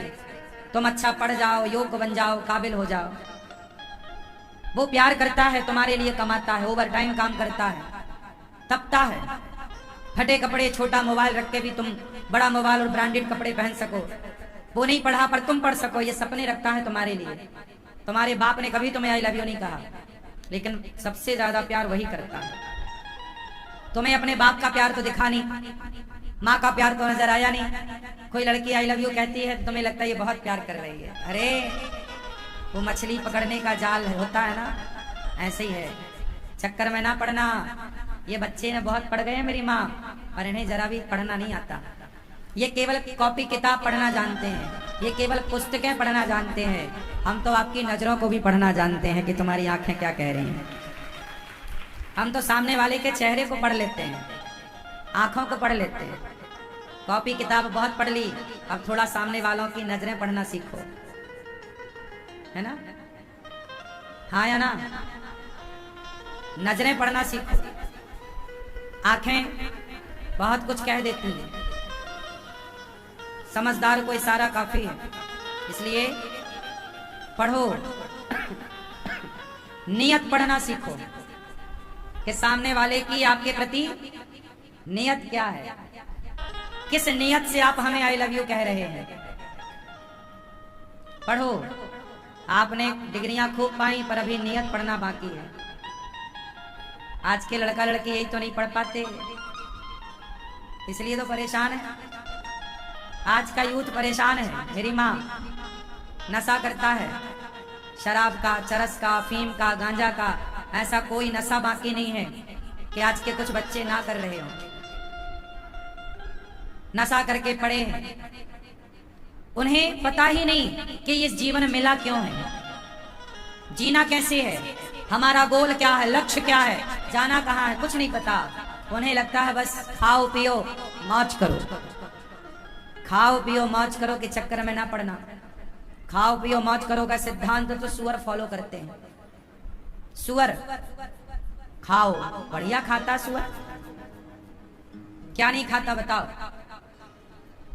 तुम अच्छा पढ़ जाओ, योग्य बन जाओ, काबिल हो जाओ। वो प्यार करता है, तुम्हारे लिए कमाता है, ओवर टाइम काम करता है, तपता है, फटे कपड़े, छोटा मोबाइल रख के भी तुम बड़ा मोबाइल और ब्रांडेड कपड़े पहन सको। वो नहीं पढ़ा पर तुम पढ़ सको, ये सपने रखता है तुम्हारे लिए। तुम्हारे बाप ने कभी तुम्हें आई लव यू नहीं कहा, लेकिन सबसे ज्यादा प्यार वही करता है। तुम्हें अपने बाप का प्यार तो दिखा नहीं, माँ का प्यार तो नजर आया नहीं। कोई लड़की आई लव यू कहती है तो तुम्हें लगता है ये बहुत प्यार कर रही है। अरे वो मछली पकड़ने का जाल होता है ना, ऐसे ही है। चक्कर में ना पड़ना। ये बच्चे ने बहुत पढ़ गए हैं मेरी माँ, और इन्हें जरा भी पढ़ना नहीं आता। ये केवल कॉपी किताब पढ़ना जानते हैं, ये केवल पुस्तकें पढ़ना जानते हैं। हम तो आपकी नजरों को भी पढ़ना जानते हैं कि तुम्हारी आंखें क्या कह रही हैं। हम तो सामने वाले के चेहरे को पढ़ लेते हैं, आंखों को पढ़ लेते हैं। कॉपी किताब बहुत पढ़ ली, अब थोड़ा सामने वालों की नजरें पढ़ना सीखो, है ना? हाँ या ना? नजरें पढ़ना सीखो। आंखें बहुत कुछ कह देती हैं, समझदार को इशारा काफी है, इसलिए पढ़ो। नियत पढ़ना सीखो कि सामने वाले की आपके प्रति नियत क्या है, किस नियत से आप हमें आई लव यू कह रहे हैं। पढ़ो। आपने डिग्रियां खूब पाई पर अभी नियत पढ़ना बाकी है। आज के लड़का लड़की यही तो नहीं पढ़ पाते, इसलिए तो परेशान है। आज का यूथ परेशान है। मेरी माँ नशा करता है, शराब का, चरस का, अफीम का, गांजा का, ऐसा कोई नशा बाकी नहीं है कि आज के कुछ बच्चे ना कर रहे हो। नशा करके पड़े हैं, उन्हें पता ही नहीं कि इस जीवन मिला क्यों है, जीना कैसे है, हमारा गोल क्या है, लक्ष्य क्या है, जाना कहाँ है, कुछ नहीं पता। उन्हें लगता है बस खाओ पियो मौज करो, खाओ पियो मौज करो के चक्कर में ना पड़ना। खाओ पियो मौज करो का सिद्धांत तो सुअर फॉलो करते हैं। सुअर खाओ, बढ़िया खाता सुअर, क्या नहीं खाता बताओ?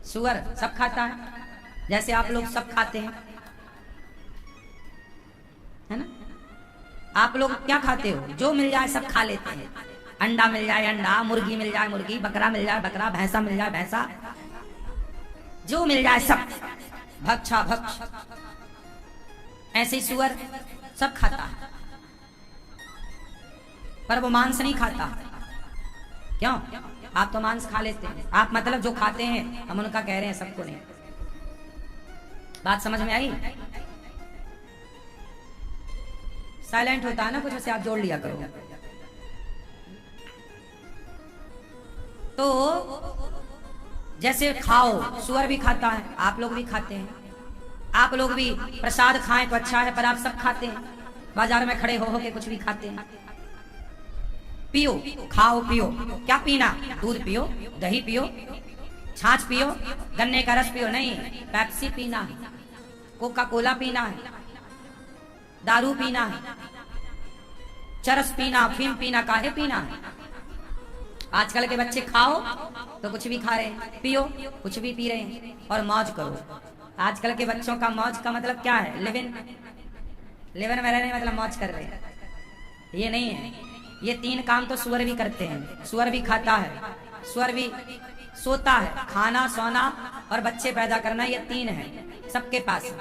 सुअर सब खाता है, जैसे आप लोग सब खाते हैं, है ना? आप लोग क्या खाते हो? जो मिल जाए सब खा लेते हैं। अंडा मिल जाए अंडा, मुर्गी मिल जाए मुर्गी, बकरा मिल जाए बकरा, भैंसा मिल जाए भैंसा, जो मिल जाए सब भक्षा भक्ष। ऐसे ही सुअर सब खाता है, पर वो मांस नहीं खाता। क्यों? आप तो मांस खा लेते हैं। आप मतलब जो खाते हैं, हम उनका कह रहे हैं, सबको नहीं। बात समझ में आई? साइलेंट होता है ना कुछ, वैसे आप जोड़ लिया करो। तो जैसे खाओ, सुअर भी खाता है, आप लोग भी खाते हैं। आप लोग भी प्रसाद खाएं तो अच्छा है, पर आप सब खाते हैं, बाजार में खड़े हो के कुछ भी खाते हैं। पियो, खाओ पियो। क्या पीना? दूध पियो, दही पियो, छाछ पियो, गन्ने का रस पियो, नहीं, पेप्सी पीना है, कोका कोला पीना है, दारू पीना है, चरस पीना, अफीम पीना, काहे पीना है? आजकल के बच्चे खाओ तो कुछ भी खा रहे हैं, पियो कुछ भी पी रहे हैं, और मौज करो। आजकल के बच्चों का मौज का मतलब क्या है? लिविन, लिविन में रहने मतलब मौज कर रहे हैं, ये नहीं है। ये तीन काम तो सुअर भी करते हैं। सुअर भी खाता है, सुअर भी सोता है, खाना, सोना और बच्चे पैदा करना, ये तीन है सबके पास।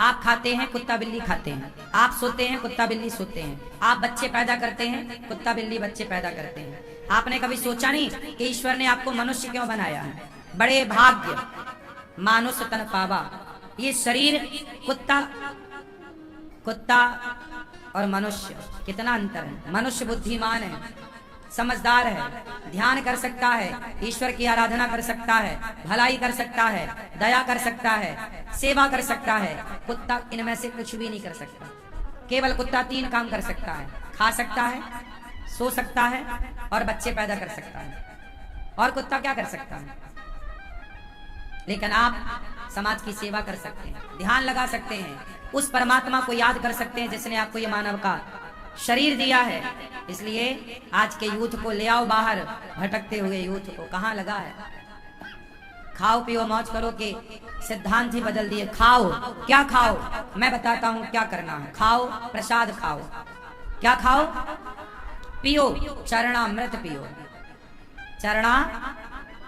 आप खाते हैं, कुत्ता बिल्ली खाते हैं, आप सोते हैं, कुत्ता बिल्ली सोते हैं, आप बच्चे पैदा करते हैं, कुत्ता बिल्ली बच्चे पैदा करते हैं। आपने कभी सोचा नहीं कि ईश्वर ने आपको मनुष्य क्यों बनाया है? बड़े भाग्य मानुष तन पावा। ये शरीर, कुत्ता और मनुष्य, कितना अंतर है। मनुष्य बुद्धिमान है, समझदार है, ध्यान कर सकता है, ईश्वर की आराधना कर सकता है, भलाई कर सकता है, दया कर सकता है, सेवा कर सकता है। कुत्ता इनमें से कुछ भी नहीं कर सकता। केवल कुत्ता तीन काम कर सकता है, खा सकता है, सो सकता है और बच्चे पैदा कर सकता है। और कुत्ता क्या कर सकता है? लेकिन आप समाज की सेवा कर सकते हैं, ध्यान लगा सकते हैं, उस परमात्मा को याद कर सकते हैं जिसने आपको ये मानव का शरीर दिया है। इसलिए आज के यूथ को ले आओ बाहर, भटकते हुए यूथ को। कहाँ लगा है? खाओ पियो मौज करो के सिद्धांत ही बदल दिए। खाओ, क्या खाओ? मैं बताता हूँ क्या करना है। खाओ, प्रसाद खाओ। क्या खाओ? पियो, चरणामृत पियो,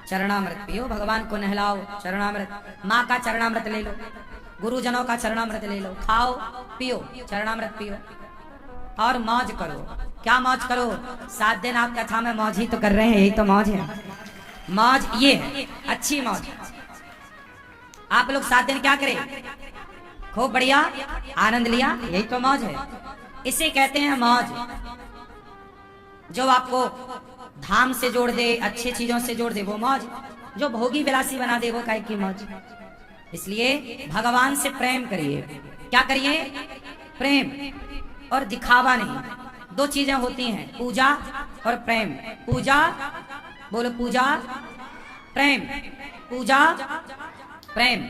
चरणामृत पियो। भगवान को नहलाओ, चरणामृत। माँ का चरणामृत ले लो, गुरुजनों का चरणामृत ले लो, खाओ पियो, चरणामृत पियो और मौज करो। क्या मौज करो? 7 दिन आप कथा में मौज ही तो कर रहे हैं, यही तो मौज है। मौज ये है, अच्छी मौज। आप लोग 7 दिन क्या करें? खूब बढ़िया आनंद लिया, यही तो मौज है। इसे कहते हैं मौज। जो आपको धाम से जोड़ दे, अच्छी चीजों से जोड़ दे, वो मौज। जो भोगी विलासी बना दे, वो काहे की मौज। इसलिए भगवान से प्रेम करिए। क्या करिए? प्रेम और दिखावा नहीं। 2 चीजें होती हैं, पूजा और प्रेम। पूजा, बोलो पूजा, प्रेम। पूजा, प्रेम,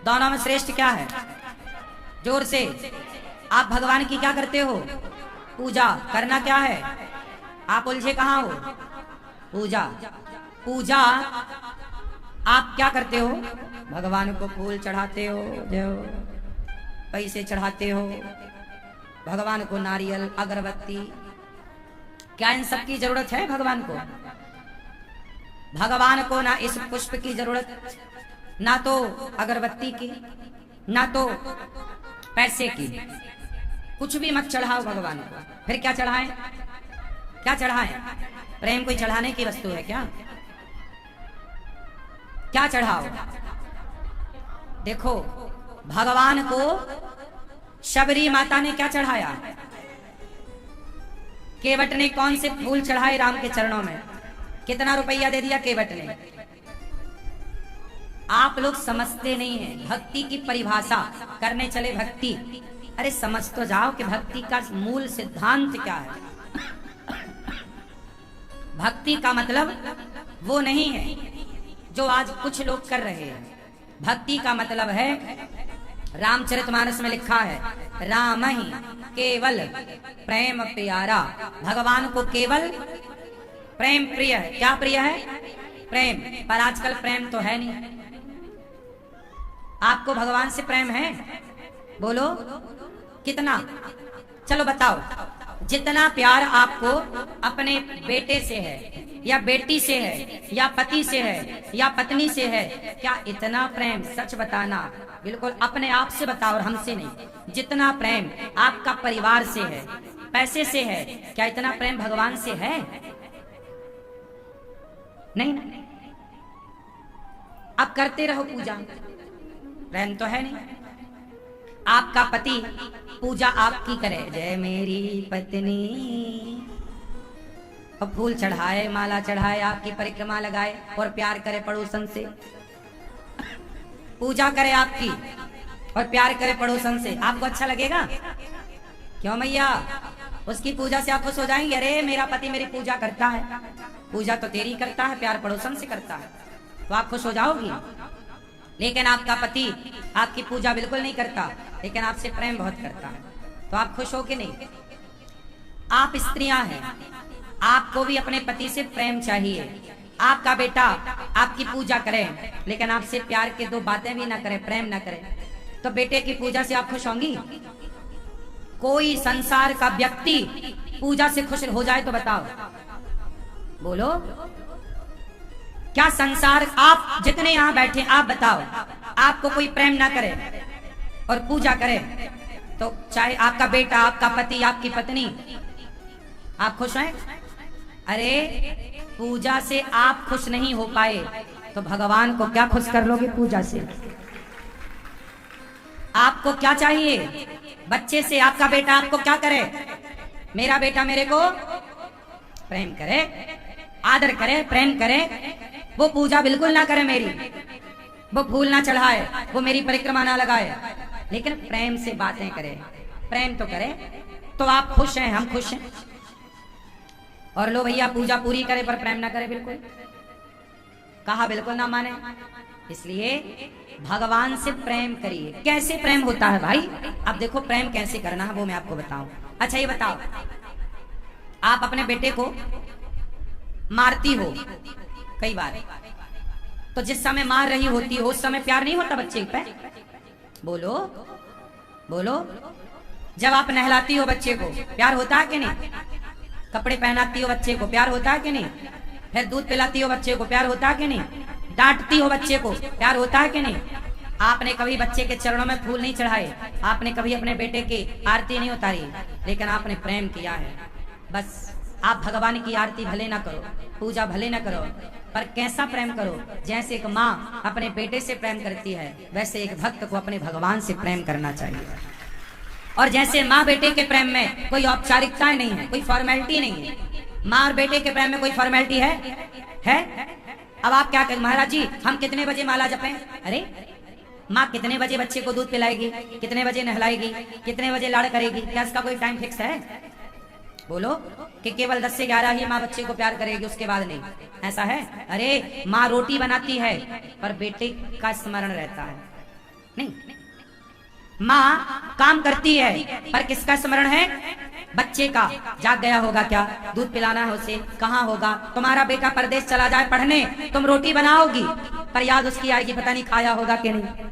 दोनों में श्रेष्ठ क्या है? जोर से। आप भगवान की क्या करते हो? पूजा। करना क्या है? आप उलझे कहाँ हो? पूजा। पूजा आप क्या करते हो? भगवान को फूल चढ़ाते हो, जो पैसे चढ़ाते हो, भगवान को नारियल, अगरबत्ती। क्या इन सब की जरूरत है भगवान को? भगवान को ना इस पुष्प की जरूरत, ना तो अगरबत्ती की, ना तो पैसे की। कुछ भी मत चढ़ाओ भगवान को। फिर क्या चढ़ाएं? क्या चढ़ाएं? प्रेम कोई चढ़ाने की वस्तु है क्या? क्या चढ़ाओ? देखो, भगवान को शबरी माता ने क्या चढ़ाया? केवट ने कौन से फूल चढ़ाए राम के चरणों में? कितना रुपया दे दिया केवट ने? आप लोग समझते नहीं हैं भक्ति की परिभाषा। करने चले भक्ति, अरे समझ तो जाओ कि भक्ति का मूल सिद्धांत क्या है। भक्ति का मतलब वो नहीं है जो आज कुछ लोग कर रहे हैं। भक्ति का मतलब है, रामचरितमानस में लिखा है, राम ही केवल प्रेम प्यारा। भगवान को केवल प्रेम प्रिय है। क्या प्रिय है? प्रेम। पर आजकल प्रेम तो है नहीं। आपको भगवान से प्रेम है? बोलो कितना? चलो बताओ। जितना प्यार आपको अपने बेटे से है, या बेटी से है, या पति से है, या पत्नी से है, क्या इतना प्रेम? सच बताना, बिल्कुल अपने आप से बताओ और हमसे नहीं। जितना प्रेम आपका परिवार से है, पैसे से है, क्या इतना प्रेम भगवान से है? नहीं ना। आप करते रहो पूजा, प्रेम तो है नहीं। आपका पति पूजा आपकी करे, जय मेरी पत्नी, और फूल चढ़ाए, माला चढ़ाए, आपकी परिक्रमा लगाए और प्यार करे पड़ोसन से। पूजा करे आपकी और प्यार करे पड़ोसन से, आपको अच्छा लगेगा? क्यों मैया? उसकी पूजा से आप खुश हो जाएंगे? अरे मेरा पति मेरी पूजा करता है। पूजा तो तेरी करता है, प्यार पड़ोसन से करता है, तो आप खुश हो जाओगी। लेकिन आपका पति आपकी पूजा बिल्कुल नहीं करता, लेकिन आपसे प्रेम बहुत करता है, तो आप खुश हो कि नहीं? आप स्त्रियां हैं, आपको भी अपने पति से प्रेम चाहिए। आपका बेटा आपकी पूजा करे, लेकिन आपसे प्यार के 2 बातें भी ना करे, प्रेम ना करे, तो बेटे की पूजा से आप खुश होंगी? कोई संसार का व्यक्ति पूजा से खुश हो जाए तो बताओ, बोलो। क्या संसार, आप जितने यहाँ बैठे, आप बताओ, आपको कोई प्रेम ना करे और पूजा करे, तो चाहे आपका बेटा, आपका पति, आपकी पत्नी, आप खुश हैं? अरे पूजा से आप खुश नहीं हो पाए तो भगवान को क्या खुश कर लोगे पूजा से? आपको क्या चाहिए? बच्चे से आपका बेटा आपको क्या करे? मेरा बेटा मेरे को प्रेम करे, आदर करे, प्रेम करे, वो पूजा बिल्कुल ना करे मेरी, वो फूल ना चढ़ाए, वो मेरी परिक्रमा ना लगाए, लेकिन प्रेम से बातें करे, प्रेम तो करे, तो आप खुश हैं, हम खुश हैं। और लो भैया पूजा पूरी करे पर प्रेम ना करे, बिल्कुल कहा बिल्कुल ना माने। इसलिए भगवान से प्रेम करिए। कैसे प्रेम होता है भाई? अब देखो प्रेम कैसे करना है वो मैं आपको बताऊं। अच्छा ये बताओ, आप अपने बेटे को मारती हो कई बार, तो जिस समय मार रही होती हो उस समय प्यार नहीं होता बच्चे पे? बोलो बोलो। जब आप नहलाती हो बच्चे को, प्यार होता है कि नहीं? कपड़े पहनाती हो बच्चे को, प्यार होता है कि नहीं? फिर दूध पिलाती हो बच्चे को, प्यार होता है कि नहीं? डांटती हो बच्चे को, प्यार होता है कि नहीं? आपने कभी बच्चे के चरणों में फूल नहीं चढ़ाए, आपने कभी अपने बेटे की आरती नहीं उतारी, लेकिन आपने प्रेम किया है। बस आप भगवान की आरती भले ना करो, पूजा भले ना करो, पर कैसा प्रेम करो? जैसे एक माँ अपने बेटे से प्रेम करती है, वैसे एक भक्त को अपने भगवान से प्रेम करना चाहिए। और जैसे माँ बेटे के प्रेम में कोई औपचारिकताएं नहीं है, कोई फॉर्मेलिटी नहीं है। माँ और बेटे के प्रेम में कोई फॉर्मेलिटी है? अब आप क्या कहें, महाराज जी हम कितने बजे माला जपें? अरे माँ कितने बजे बच्चे को दूध पिलाएगी, कितने बजे नहलाएगी, कितने बजे लाड़ करेगी? क्या इसका कोई टाइम फिक्स है? बोलो कि केवल 10 से 11 ही माँ बच्चे को प्यार करेगी, उसके बाद नहीं, ऐसा है? अरे माँ रोटी बनाती है पर बेटे का स्मरण रहता है, नहीं। माँ काम करती है पर किसका स्मरण है? बच्चे का। जाग गया होगा क्या, दूध पिलाना है उसे, कहाँ होगा? तुम्हारा बेटा परदेश चला जाए पढ़ने, तुम रोटी बनाओगी पर याद उसकी आएगी, पता नहीं खाया होगा कि नहीं,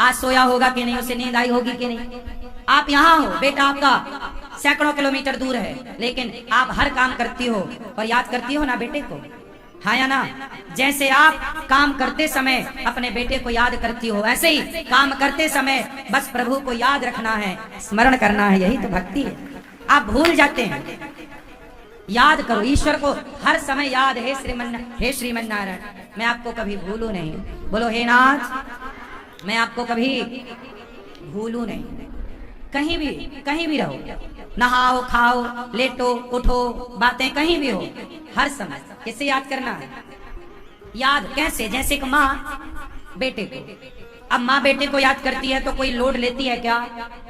आज सोया होगा कि नहीं, उसे नींद आई होगी कि नहीं। आप यहाँ हो, बेटा आपका सैकड़ों किलोमीटर दूर है, लेकिन आप हर काम करती हो और याद करती हो ना बेटे को, हाँ या ना? जैसे आप काम करते समय अपने बेटे को याद करती हो, ऐसे ही काम करते समय बस प्रभु को याद रखना है, स्मरण करना है, यही तो भक्ति है। आप भूल जाते हैं, याद करो ईश्वर को हर समय याद। हे श्रीमन नारायण, मैं आपको कभी भूलू नहीं। बोलो हे नाथ, मैं आपको कभी भूलू नहीं। कहीं भी रहो, नहाओ खाओ लेटो उठो, बातें कहीं भी हो, हर समय किसे याद करना है? याद कैसे? जैसे कि माँ बेटे को, अब माँ बेटे को याद करती है तो कोई लोड लेती है क्या?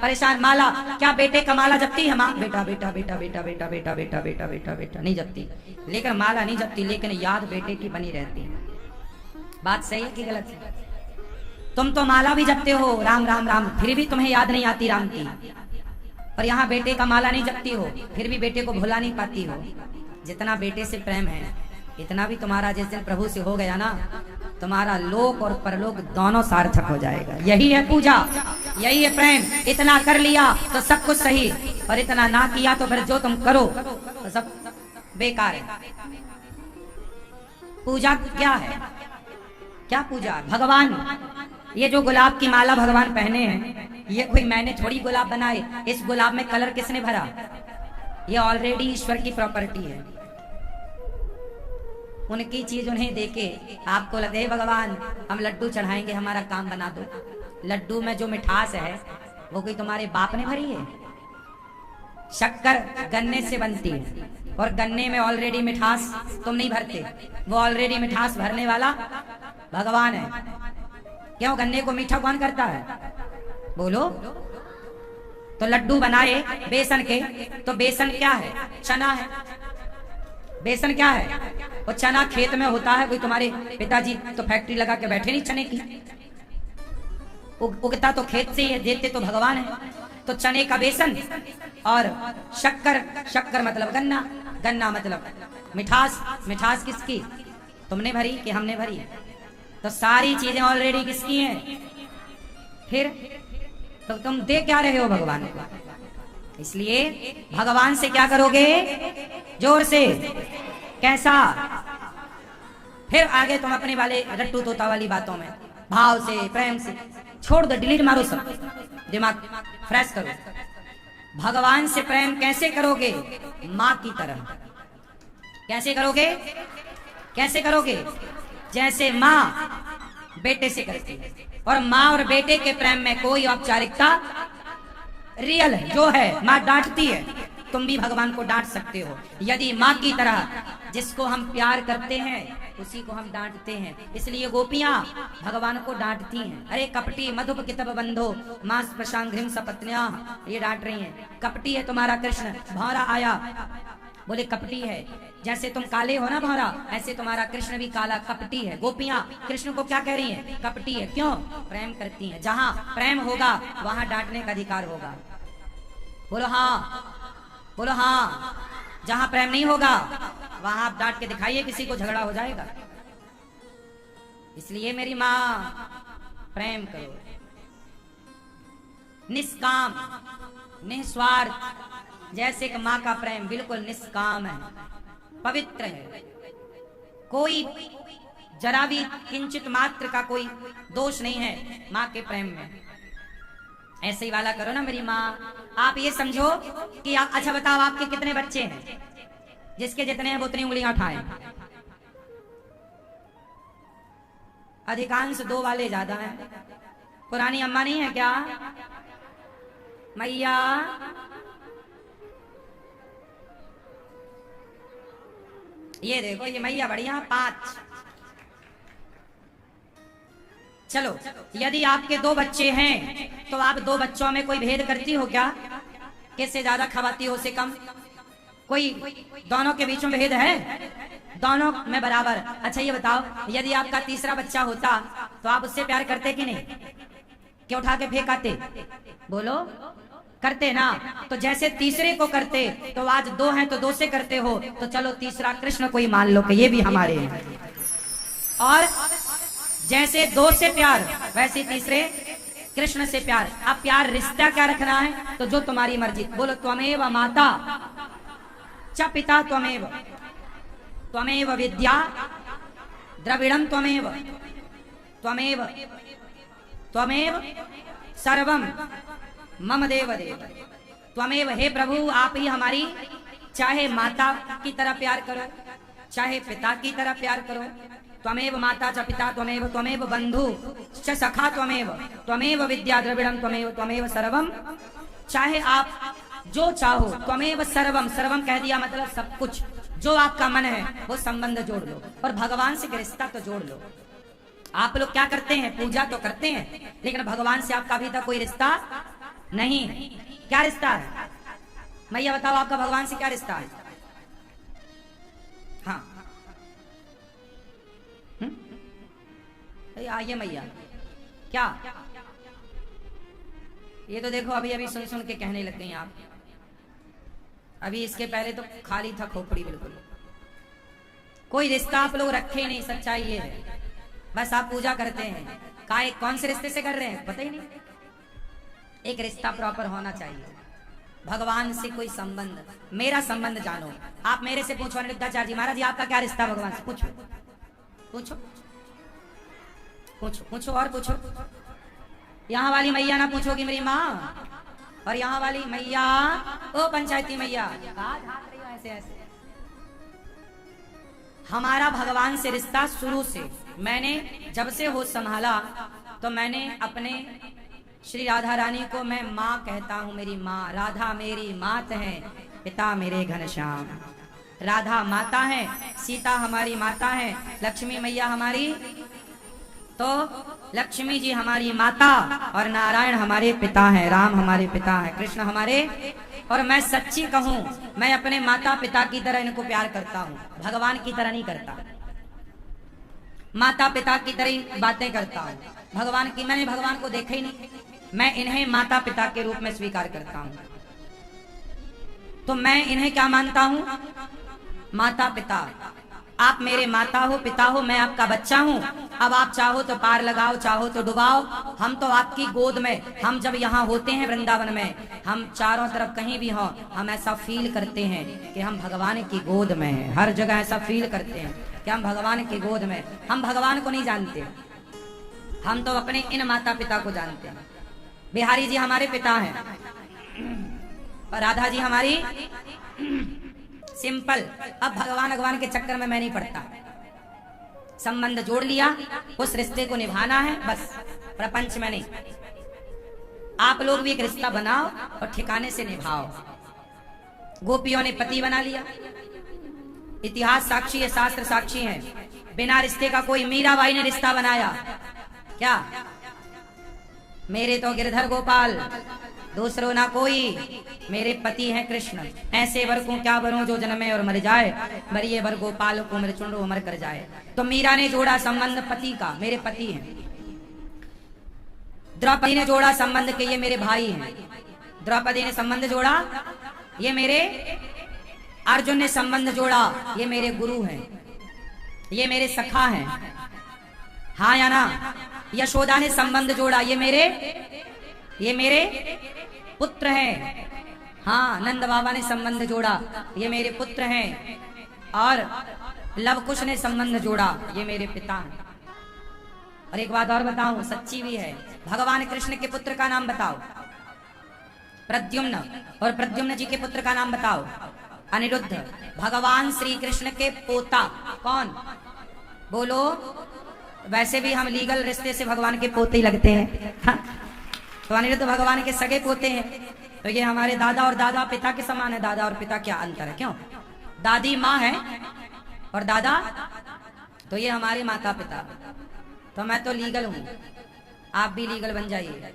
परेशान। माला, क्या बेटे का माला जपती है माँ? बेटा बेटा बेटा बेटा बेटा बेटा बेटा बेटा बेटा बेटा नहीं जपती, लेकिन माला नहीं जपती, लेकिन याद बेटे की बनी रहती है। बात सही है कि गलत है? तुम तो माला भी जपते हो, राम राम राम, फिर भी तुम्हें याद नहीं आती राम की। और यहाँ बेटे का माला नहीं जपती हो, फिर भी बेटे को भुला नहीं पाती हो। जितना बेटे से प्रेम है, इतना भी तुम्हारा जिस दिन प्रभु से हो गया ना, तुम्हारा लोक और परलोक दोनों सार्थक हो जाएगा। यही है पूजा, यही है प्रेम। इतना कर लिया तो सब कुछ सही, और इतना ना किया तो फिर जो तुम करो तो सब बेकार है। पूजा क्या है? क्या पूजा? भगवान, ये जो गुलाब की माला भगवान पहने हैं, ये कोई मैंने थोड़ी गुलाब बनाए। इस गुलाब में कलर किसने भरा? ये ऑलरेडी ईश्वर की प्रॉपर्टी है। उनकी चीज उन्हें देके आपको लगे भगवान हम लड्डू चढ़ाएंगे, हमारा काम बना दो। लड्डू में जो मिठास है वो कोई तुम्हारे बाप ने भरी है? शक्कर गन्ने से बनती है, और गन्ने में ऑलरेडी मिठास तुम नहीं भरते, वो ऑलरेडी मिठास भरने वाला भगवान है। क्यों? गन्ने को मीठा कौन करता है? बोलो। तो लड्डू बनाए बेसन के, तो बेसन क्या है? चना है। बेसन क्या है? वो चना खेत में होता है, कोई तुम्हारे पिताजी तो फैक्ट्री लगा के बैठे नहीं चने की, उगता तो खेत से ही है, देते तो भगवान है। तो चने का बेसन, और शक्कर, शक्कर मतलब गन्ना, गन्ना मतलब मिठास, मिठास किसकी? तुमने भरी कि हमने भरी? तो सारी चीजें ऑलरेडी किसकी हैं? फिर तो तुम दे क्या रहे हो भगवान को? इसलिए भगवान से क्या करोगे? जोर से। कैसा? फिर आगे तुम अपने वाले रट्टू तोता वाली बातों में भाव से, प्रेम से छोड़ दो, डिलीट मारो सब, दिमाग फ्रेश करो। भगवान से प्रेम कैसे करोगे? माँ की तरह। कैसे करोगे? कैसे करोगे? जैसे माँ बेटे से करती है, और माँ और बेटे के प्रेम में कोई औपचारिकता रियल है, जो है माँ डांटती है, तुम भी भगवान को डांट सकते हो। यदि माँ की तरह जिसको हम प्यार करते हैं उसी को हम डांटते हैं। इसलिए गोपियां भगवान को डांटती हैं। अरे कपटी मधुप कितब बंधो मास प्रशांघ्रिम सपत्न्या, ये डांट रही हैं। कपटी है तुम्हारा कृष्ण, भौरा आया, बोले कपटी है। जैसे तुम काले हो ना भौरा, ऐसे तुम्हारा कृष्ण भी काला कपटी है। गोपियां कृष्ण को क्या कह रही हैं? कपटी है। क्यों? प्रेम करती हैं। जहां प्रेम होगा वहां डांटने का अधिकार होगा। बोलो हाँ, बोलो हाँ। जहां प्रेम नहीं होगा वहां आप डांट के दिखाइए, किसी को झगड़ा हो जाएगा। इसलिए मेरी माँ, प्रेम करो, निष्काम निस्वार्थ। जैसे कि माँ का प्रेम बिल्कुल निष्काम है, पवित्र है, कोई जरा भी किंचित मात्र का कोई दोष नहीं है माँ के प्रेम में। ऐसे ही वाला करो ना मेरी माँ। आप ये समझो कि अच्छा बताओ आपके कितने बच्चे हैं? जिसके जितने हैं वो उतनी उंगलियां उठाएं। अधिकांश 2 वाले ज्यादा हैं। पुरानी अम्मा नहीं है क्या? मैया ये देखो, ये मैया बढ़िया 5। चलो, यदि आपके 2 बच्चे हैं तो आप 2 बच्चों में कोई भेद करती हो क्या? किससे ज्यादा खवाती हो, से कम? कोई दोनों के बीच में भेद है? दोनों में बराबर। अच्छा ये बताओ, यदि आपका तीसरा बच्चा होता तो आप उससे प्यार करते कि नहीं? क्या उठा के फेंक आते? बोलो, करते ना? तो जैसे तीसरे को करते तो आज 2 हैं तो 2 से करते हो, तो चलो तीसरा कृष्ण को ही मान लो कि ये भी हमारे हैं। और जैसे 2 से प्यार वैसे तीसरे कृष्ण से प्यार। अब प्यार रिश्ता क्या रखना है? तो जो तुम्हारी मर्जी। बोलो, त्वमेव माता च पिता त्वमेव, त्वमेव विद्या द्रविड़म त्वमेव, त्वमेव त्वमेव सर्वम मम देव देव, त्वमेव। हे प्रभु, आप ही हमारी, चाहे माता की तरह प्यार करो, चाहे पिता की तरह प्यार करो। त्वमेव माता च पिता त्वमेव, त्वमेव बंधु च सखा त्वमेव, त्वमेव विद्या द्रविड़म त्वमेव, त्वमेव सर्वम। चाहे आप जो चाहो, त्वमेव सर्वम। सर्वम कह दिया मतलब सब कुछ। जो आपका मन है वो संबंध जोड़ लो, और भगवान से रिश्ता तो जोड़ लो। आप लोग क्या करते हैं? पूजा तो करते हैं, लेकिन भगवान से आपका अभी तक कोई रिश्ता नहीं। क्या रिश्ता है? मैया बताओ, आपका भगवान से क्या रिश्ता है? हाँ, आइए मैया। क्या? ये तो देखो, अभी अभी सुन सुन के कहने लग गई आप। अभी इसके पहले तो खाली था खोपड़ी, बिल्कुल कोई रिश्ता आप लोग रखे ही नहीं। सच्चाई ये है, बस आप पूजा करते हैं। काय कौन से रिश्ते से कर रहे हैं पता ही नहीं। एक रिश्ता प्रॉपर होना चाहिए भगवान से। कोई संबंध, मेरा संबंध जानो। आप मेरे से पूछो, अनिरुद्धाचार्य जी, महाराज जी आपका क्या रिश्ता भगवान से? पूछो पूछो पूछो पूछो और पूछो। यहाँ वाली मैया ना पूछोगी मेरी माँ, और यहाँ वाली मैया, ओ पंचायती मैया, कहाँ झांक रही हो ऐसे ऐसे? हमारा भगवान से रिश्ता शुरू से, मैंने जब से होश संभाला तो मैंने अपने श्री राधा रानी को मैं माँ कहता हूँ। मेरी माँ राधा मेरी मात है, पिता मेरे घनश्याम। राधा माता है, सीता हमारी माता है, लक्ष्मी मैया हमारी, तो लक्ष्मी जी हमारी माता, और नारायण हमारे पिता हैं, राम हमारे पिता हैं, कृष्ण हमारे। और मैं सच्ची कहूं, मैं अपने माता पिता की तरह इनको प्यार करता हूं, भगवान की तरह नहीं करता। माता पिता की तरह बातें करता हूं, भगवान की। मैंने भगवान को देखा ही नहीं, मैं इन्हें माता पिता के रूप में स्वीकार करता हूं। तो मैं इन्हें क्या मानता हूं? माता पिता। आप मेरे माता हो, पिता हो, मैं आपका बच्चा हूं। अब आप चाहो तो पार लगाओ, चाहो तो डुबाओ, हम तो आपकी गोद में। हम जब यहाँ होते हैं वृंदावन में, हम चारों तरफ कहीं भी हों, हम ऐसा फील करते हैं कि हम भगवान की गोद में हैं। हर जगह ऐसा फील करते हैं कि हम भगवान की गोद में। हम भगवान को नहीं जानते, हम तो अपने इन माता पिता को जानते हैं। बिहारी जी हमारे पिता हैं, और राधा जी हमारी सिंपल। अब भगवान के चक्कर में मैं नहीं पड़ता। संबंध जोड़ लिया, उस रिश्ते को निभाना है बस, प्रपंच में नहीं। आप लोग भी एक रिश्ता बनाओ और ठिकाने से निभाओ। गोपियों ने पति बना लिया, इतिहास साक्षी है, शास्त्र साक्षी है। बिना रिश्ते का कोई, मीराबाई ने रिश्ता बनाया क्या? मेरे तो गिरधर गोपाल, दूसरो ना कोई, मेरे पति हैं कृष्ण। ऐसे वर को क्या वरों जो जन्मे और मर जाए, मरिए वर गोपाल को मेरे चुनरो मर कर जाए। तो मीरा ने जोड़ा संबंध पति का, मेरे पति हैं। द्रौपदी ने जोड़ा संबंध के, ये मेरे भाई हैं। द्रौपदी ने संबंध जोड़ा, ये मेरे। अर्जुन ने संबंध जोड़ा, ये मेरे गुरु हैं, ये मेरे सखा हैं। हाँ या ना? यशोदा ने संबंध जोड़ा, ये मेरे पुत्र हैं। हाँ, नंद बाबा ने संबंध जोड़ा, ये मेरे पुत्र हैं। और लव कुश ने संबंध जोड़ा, ये मेरे पिता हैं। और एक बात और बताऊं, सच्ची भी है। भगवान कृष्ण के पुत्र का नाम बताओ। प्रद्युम्न, और प्रद्युम्न जी के पुत्र का नाम बताओ। अनिरुद्ध, भगवान श्री कृष्ण के पोता कौन? बोलो। वैसे भी हम लीगल रिश्ते से भगवान के पोते ही लगते हैं, हाँ? तो अनिरुद्ध भगवान के सगे पोते हैं, तो ये हमारे दादा और दादा पिता के समान है। दादा और पिता क्या अंतर है? क्यों? दादी माँ है और दादा, तो ये हमारे माता पिता। तो मैं तो लीगल हूं, आप भी लीगल बन जाइए,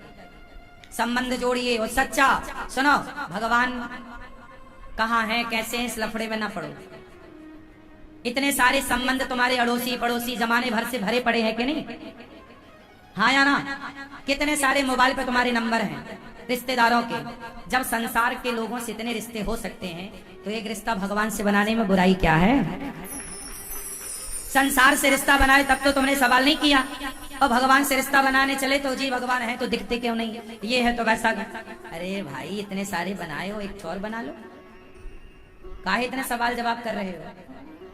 संबंध जोड़िए और सच्चा। सुनो, भगवान कहाँ है, कैसे हैं, इस लफड़े में ना पड़ो। इतने सारे संबंध तुम्हारे अड़ोसी पड़ोसी जमाने भर से भरे पड़े हैं कि नहीं? हाँ या ना? कितने सारे मोबाइल पे तुम्हारे नंबर हैं रिश्तेदारों के। जब संसार के लोगों से इतने रिश्ते हो सकते हैं, तो एक रिश्ता भगवान से बनाने में बुराई क्या है? संसार से रिश्ता बनाए तब तो तुमने सवाल नहीं किया, और भगवान से रिश्ता बनाने चले तो जी भगवान है तो दिखते क्यों नहीं, ये है तो वैसा। अरे भाई, इतने सारे बनाए हो, एक और बना लो। काहे इतने सवाल जवाब कर रहे हो?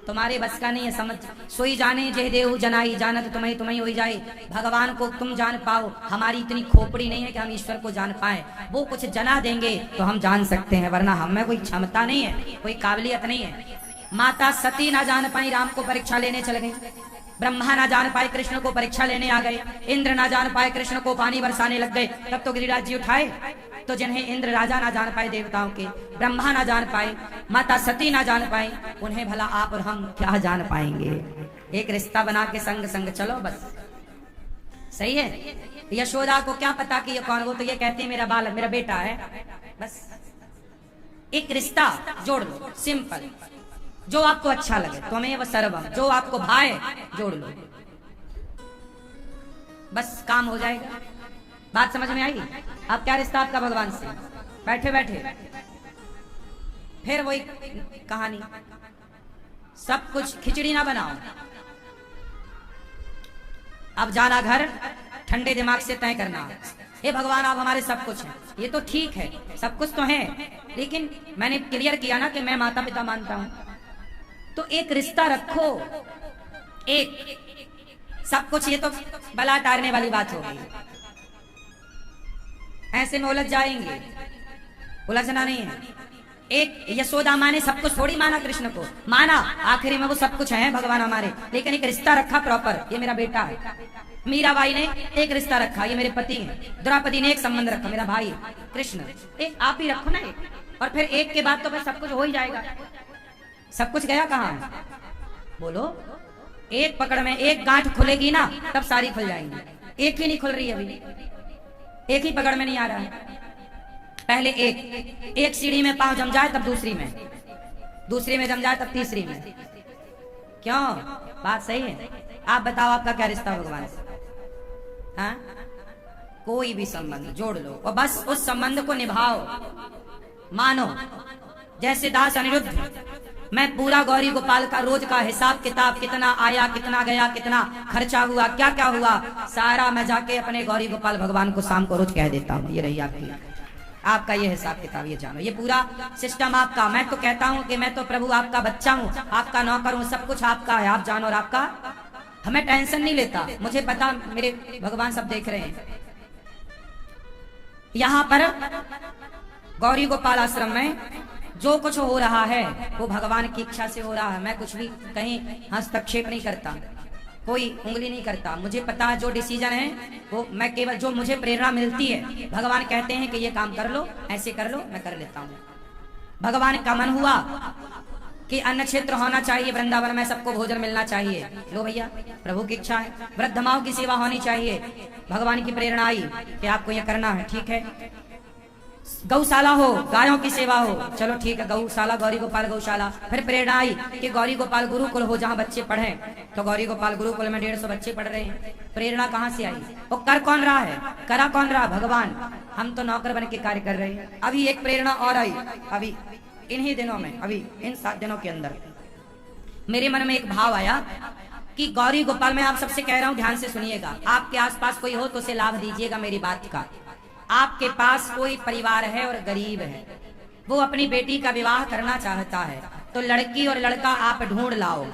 तुम्हारे बस का नहीं है। समझ, सोई जाने जय देव जनाई, जानत तुम्हें तुम्हें हो जाए। भगवान को तुम जान पाओ, हमारी इतनी खोपड़ी नहीं है कि हम ईश्वर को जान पाए। वो कुछ जना देंगे तो हम जान सकते हैं, वरना हमें कोई क्षमता नहीं है, कोई काबिलियत नहीं है। माता सती ना जान पाई, राम को परीक्षा लेने चल गई। ब्रह्मा ना जान पाए, कृष्ण को परीक्षा लेने आ गए। इंद्र ना जान पाए, कृष्ण को पानी बरसाने लग गए। तब तो गिरिराज जी उठाए। तो जिन्हें इंद्र राजा ना जान पाए, देवताओं के, ब्रह्मा ना जान पाए, माता सती ना जान पाए, उन्हें भला आप और हम क्या जान पाएंगे? एक रिश्ता बना के संग संग चलो बस, सही है। यशोदा को क्या पता कि ये कौन? वो तो ये कहती है मेरा बालक, मेरा बेटा है, बस। एक रिश्ता जोड़ लो, सिंपल। जो आपको अच्छा लगे, तुम्हें वो सर्वम, जो आपको भाए जोड़ लो, बस काम हो जाएगा। बात समझ में आई? अब क्या रिश्ता आपका भगवान से? बैठे बैठे फिर वही कहानी, सब कुछ खिचड़ी ना बनाओ। अब जाना घर, ठंडे दिमाग से तय करना, हे भगवान आप हमारे सब कुछ हैं। ये तो ठीक है, सब कुछ तो है, लेकिन मैंने क्लियर किया ना कि मैं माता पिता मानता हूं। तो एक रिश्ता रखो, एक सब कुछ। ये तो बला टारने वाली बात होगी, ऐसे में उलझ जाएंगे, उलझना नहीं है। एक यशोदा माँ ने सब कुछ थोड़ी माना, कृष्ण को माना, आखिरी में वो सब कुछ है भगवान हमारे, लेकिन एक रिश्ता रखा प्रॉपर, ये मेरा बेटा है। मीराबाई ने एक रिश्ता रखा, ये मेरे पति हैं। द्रौपदी ने एक संबंध रखा, मेरा भाई कृष्ण। एक आप ही रखो ना एक, और फिर एक के बाद तो फिर सब कुछ हो ही जाएगा। सब कुछ गया कहाँ है? बोलो। एक पकड़ में एक गांठ खुलेगी ना, तब सारी खुल जाएंगी। एक ही नहीं खुल रही है अभी, एक ही पकड़ में नहीं आ रहा है। पहले एक सीढ़ी में पांव जम जाए तब दूसरी में जम जाए तब तीसरी में। क्यों? बात सही है। आप बताओ आपका क्या रिश्ता भगवान से? हाँ? कोई भी संबंध जोड़ लो और बस उस संबंध को निभाओ, मानो। जैसे दास अनिरुद्ध, मैं पूरा गौरी गोपाल का रोज का हिसाब किताब, कितना आया, कितना गया, कितना खर्चा हुआ, क्या क्या हुआ, सारा मैं जाके अपने गौरी गोपाल भगवान को शाम को रोज कह देता हूँ। ये रही आपका ये हिसाब किताब, ये जानो, ये पूरा सिस्टम आपका। मैं तो कहता हूँ कि मैं तो प्रभु आपका बच्चा हूँ, आपका नौकर हूँ, सब कुछ आपका है, आप जानो। और आपका हमें टेंशन नहीं लेता, मुझे पता मेरे भगवान सब देख रहे हैं। यहाँ पर गौरी गोपाल आश्रम में जो कुछ हो रहा है वो भगवान की इच्छा से हो रहा है। मैं कुछ भी कहीं हस्तक्षेप नहीं करता, कोई उंगली नहीं करता। मुझे पता है जो डिसीजन है वो मैं केवल, जो मुझे प्रेरणा मिलती है, भगवान कहते हैं कि ये काम कर लो, ऐसे कर लो, मैं कर लेता हूँ। भगवान का मन हुआ कि अन्न क्षेत्र होना चाहिए वृंदावन में, सबको भोजन मिलना चाहिए, लो भैया प्रभु की इच्छा है। वृद्ध माओं की सेवा होनी चाहिए, भगवान की प्रेरणा आई कि आपको ये करना है, ठीक है। गौशाला हो, गायों की सेवा हो, चलो ठीक है, गौशाला, गौरी गोपाल गौशाला। फिर प्रेरणा आई कि गौरी गोपाल गुरुकुल हो जहाँ बच्चे पढ़े, तो गौरी गोपाल गुरुकुल में 150 बच्चे पढ़ रहे हैं। प्रेरणा कहाँ से आई? वो कर कौन रहा है? करा कौन रहा? भगवान। हम तो नौकर बन के कार्य कर रहे हैं। अभी एक प्रेरणा और आई, अभी इन्हीं दिनों में, अभी इन 7 दिनों के अंदर मेरे मन में एक भाव आया कि गौरी गोपाल में आप सबसे कह रहा हूँ, ध्यान से सुनिएगा। आपके आसपास कोई हो तो उसे लाभ दीजिएगा मेरी बात का। आपके पास कोई परिवार है और गरीब है, वो अपनी बेटी का विवाह करना चाहता है, तो लड़की और लड़का आप ढूंढ लाओ,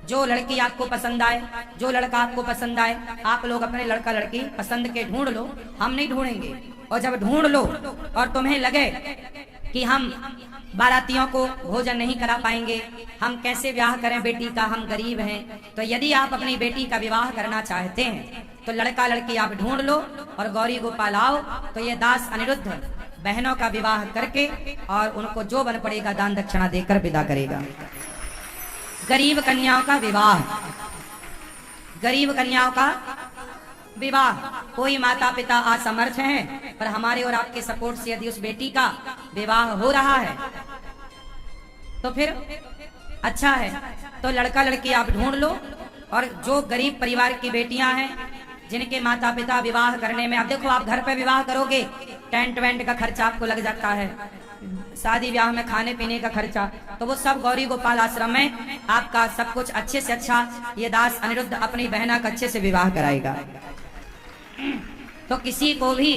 जो लड़की आपको पसंद आए, जो लड़का आपको पसंद आए, आप लोग अपने लड़का लड़की पसंद के ढूंढ लो, हम नहीं ढूंढेंगे। और जब ढूंढ लो और तुम्हें लगे कि हम बारातियों को भोजन नहीं करा पाएंगे, हम कैसे ब्याह करें बेटी का, हम गरीब हैं, तो यदि आप अपनी बेटी का विवाह करना चाहते हैं तो लड़का लड़की आप ढूंढ लो और गौरी गोपाल आओ, तो ये दास अनिरुद्ध बहनों का विवाह करके और उनको जो बन पड़ेगा दान दक्षिणा देकर विदा करेगा। गरीब कन्याओं का विवाह, गरीब कन्याओं का विवाह, कोई माता पिता असमर्थ हैं पर हमारे और आपके सपोर्ट से यदि उस बेटी का विवाह हो रहा है तो फिर अच्छा है। तो लड़का लड़की आप ढूंढ लो और जो गरीब परिवार की बेटियां हैं जिनके माता पिता विवाह करने में, अब देखो आप घर पे विवाह करोगे, टेंट वेंट का खर्चा आपको लग जाता है, शादी ब्याह में खाने पीने का खर्चा, तो वो सब गौरी गोपाल आश्रम में आपका सब कुछ अच्छे से अच्छा ये दास अनिरुद्ध अपनी बहना का अच्छे से विवाह कराएगा। तो किसी को भी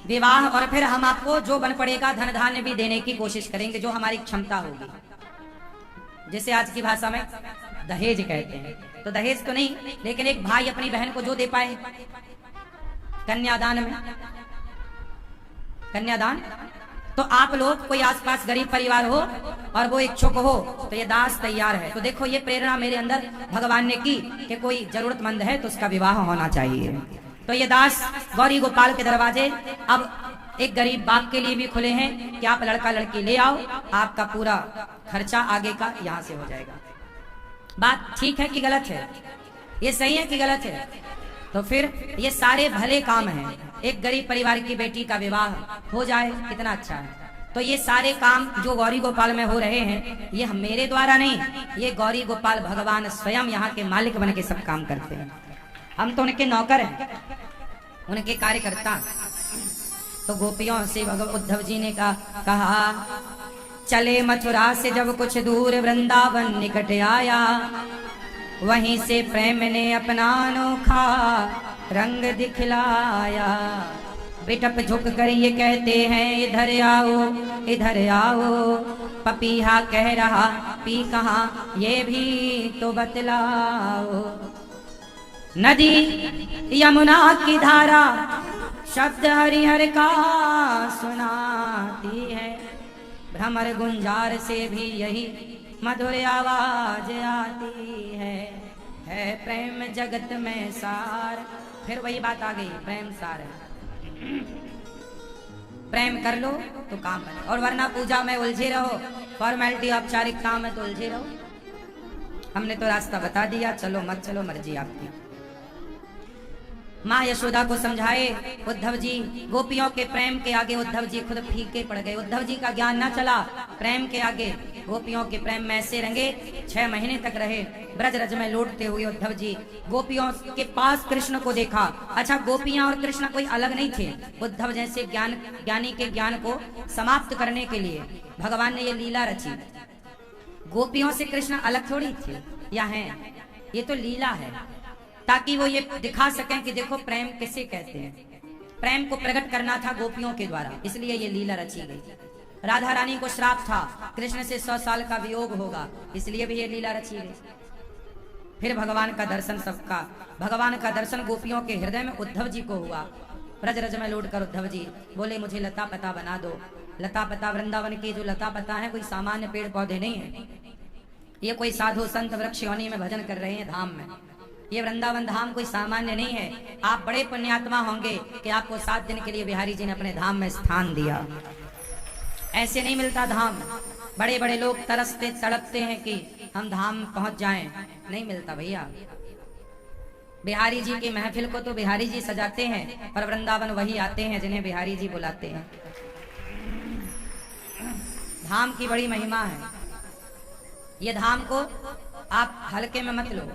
विवाह और फिर हम आपको जो बन पड़ेगा धन धान्य भी देने की कोशिश करेंगे जो हमारी क्षमता होगी, जिसे आज की भाषा में दहेज कहते हैं। तो दहेज तो नहीं, लेकिन एक भाई अपनी बहन को जो दे पाए कन्यादान में, कन्यादान, तो आप लोग कोई आसपास गरीब परिवार हो और वो इच्छुक हो तो ये दास तैयार है। तो देखो ये प्रेरणा मेरे अंदर भगवान ने की कि कोई जरूरतमंद है तो उसका विवाह होना चाहिए। तो ये दास गौरी गोपाल के दरवाजे अब एक गरीब बाप के लिए भी खुले हैं कि आप लड़का लड़की ले आओ, आपका पूरा खर्चा आगे का यहाँ से हो जाएगा। बात ठीक है कि गलत है? ये सही है कि गलत है? तो फिर ये सारे भले काम हैं, एक गरीब परिवार की बेटी का विवाह हो जाए कितना अच्छा है। तो ये सारे काम जो गौरी गोपाल में हो रहे हैं ये मेरे द्वारा नहीं, ये गौरी गोपाल भगवान स्वयं यहाँ के मालिक बन के सब काम करते हैं, हम तो उनके नौकर हैं, उनके कार्यकर्ता। तो गोपियों से उद्धव जी ने कहा चले मथुरा से जब कुछ दूर वृंदावन निकट आया, वहीं से प्रेम ने अपना अनोखा रंग दिखलाया। बिटप झुक कर ये कहते हैं इधर आओ इधर आओ, पपीहा कह रहा पी कहाँ ये भी तो बतलाओ। नदी यमुना की धारा शब्द हरिहर का सुनाती है, भ्रमर गुंजार से भी यही मधुर आवाज आती है प्रेम जगत में सार। फिर वही बात आ गई, प्रेम सार है, प्रेम कर लो तो काम बने, और वरना पूजा में उलझे रहो, फॉर्मेलिटी औपचारिकता में तो उलझे रहो। हमने तो रास्ता बता दिया, चलो मत चलो मर्जी आपकी। माँ यशोदा को समझाए उद्धव जी, गोपियों के प्रेम के आगे उद्धव जी खुद फीके पड़ गए। उद्धव जी का ज्ञान ना चला, प्रेम के आगे गोपियों के प्रेम में ऐसे रंगे 6 महीने तक रहे। ब्रज रज में लौटते हुए उद्धव जी गोपियों के पास कृष्ण को देखा। अच्छा, गोपियां और कृष्ण कोई अलग नहीं थे। उद्धव जैसे ज्ञानी के ज्ञान को समाप्त करने के लिए भगवान ने ये लीला रची। गोपियों से कृष्ण अलग थोड़ी थे या हैं, ये तो लीला है, ताकि वो ये दिखा सकें कि देखो प्रेम किसे कहते हैं। प्रेम को प्रकट करना था गोपियों के द्वारा, इसलिए ये लीला रची गई। राधा रानी को श्राप था कृष्ण से 100 साल का वियोग होगा, इसलिए भी ये लीला रची गई। फिर भगवान का दर्शन सबका, भगवान का दर्शन गोपियों के हृदय में उद्धव जी को हुआ। ब्रज रज में लौट कर उद्धव जी बोले मुझे लता पता बना दो। लता पता, वृंदावन की जो लता पता है कोई सामान्य पेड़ पौधे नहीं है, ये कोई साधु संत वृक्ष योनि में भजन कर रहे हैं धाम में। ये वृंदावन धाम कोई सामान्य नहीं है। आप बड़े पुण्यात्मा होंगे कि आपको 7 दिन के लिए बिहारी जी ने अपने धाम में स्थान दिया। ऐसे नहीं मिलता धाम। बड़े बड़े लोग तरसते तड़पते हैं कि हम धाम पहुंच जाएं, नहीं मिलता भैया। बिहारी जी की महफिल को तो बिहारी जी सजाते हैं, पर वृंदावन वही आते हैं जिन्हें बिहारी जी बुलाते हैं। धाम की बड़ी महिमा है। ये धाम को आप हल्के में मत लो।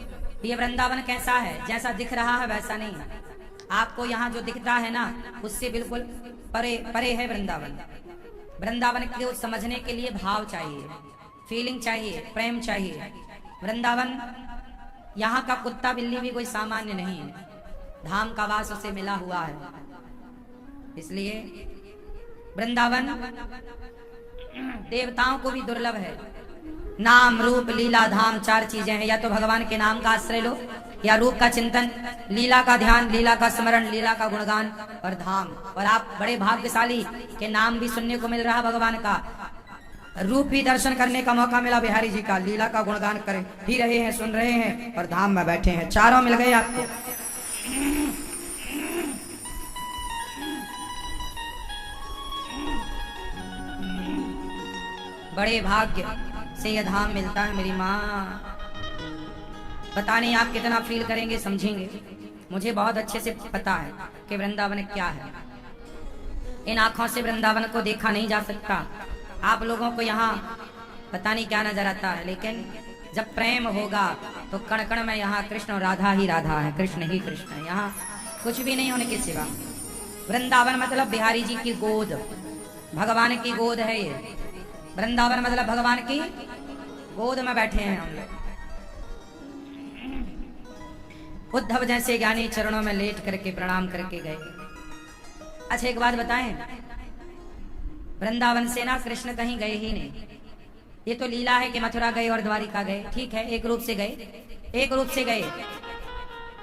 ये वृंदावन कैसा है, जैसा दिख रहा है वैसा नहीं है। आपको यहाँ जो दिखता है ना उससे बिल्कुल परे परे है वृंदावन। वृंदावन को समझने के लिए भाव चाहिए, फीलिंग चाहिए, प्रेम चाहिए। वृंदावन यहाँ का कुत्ता बिल्ली भी कोई सामान्य नहीं है, धाम का वास उसे मिला हुआ है। इसलिए वृंदावन देवताओं को भी दुर्लभ है। नाम रूप लीला धाम चार चीजें हैं। या तो भगवान के नाम का आश्रय लो, या रूप का चिंतन, लीला का ध्यान, लीला का स्मरण, लीला का गुणगान और धाम। और आप बड़े भाग्यशाली के नाम भी सुनने को मिल रहा भगवान का, रूप भी दर्शन करने का मौका मिला बिहारी जी का, लीला का गुणगान कर ही रहे हैं, सुन रहे हैं, और धाम में बैठे हैं। चारों मिल गए आपको। बड़े भाग्य से यह धाम मिलता है मेरी माँ। पता नहीं आप कितना फील करेंगे, समझेंगे। मुझे बहुत अच्छे से पता है कि वृंदावन क्या है। इन आंखों से वृंदावन को देखा नहीं जा सकता। आप लोगों को यहाँ पता नहीं क्या नजर आता है, लेकिन जब प्रेम होगा तो कण कण में यहाँ कृष्ण और राधा ही राधा है, कृष्ण ही कृष्ण है। यहाँ कुछ भी नहीं होने के सिवा। वृंदावन मतलब बिहारी जी की गोद, भगवान की गोद है ये। वृंदावन मतलब भगवान की गोद में बैठे हैं हम लोग। उद्धव जैसे ज्ञानी चरणों में लेट करके प्रणाम करके गए। अच्छा एक बात बताएं, वृंदावन से ना कृष्ण कहीं गए ही नहीं। ये तो लीला है कि मथुरा गए और द्वारिका गए, ठीक है, एक रूप से गए, एक रूप से गए।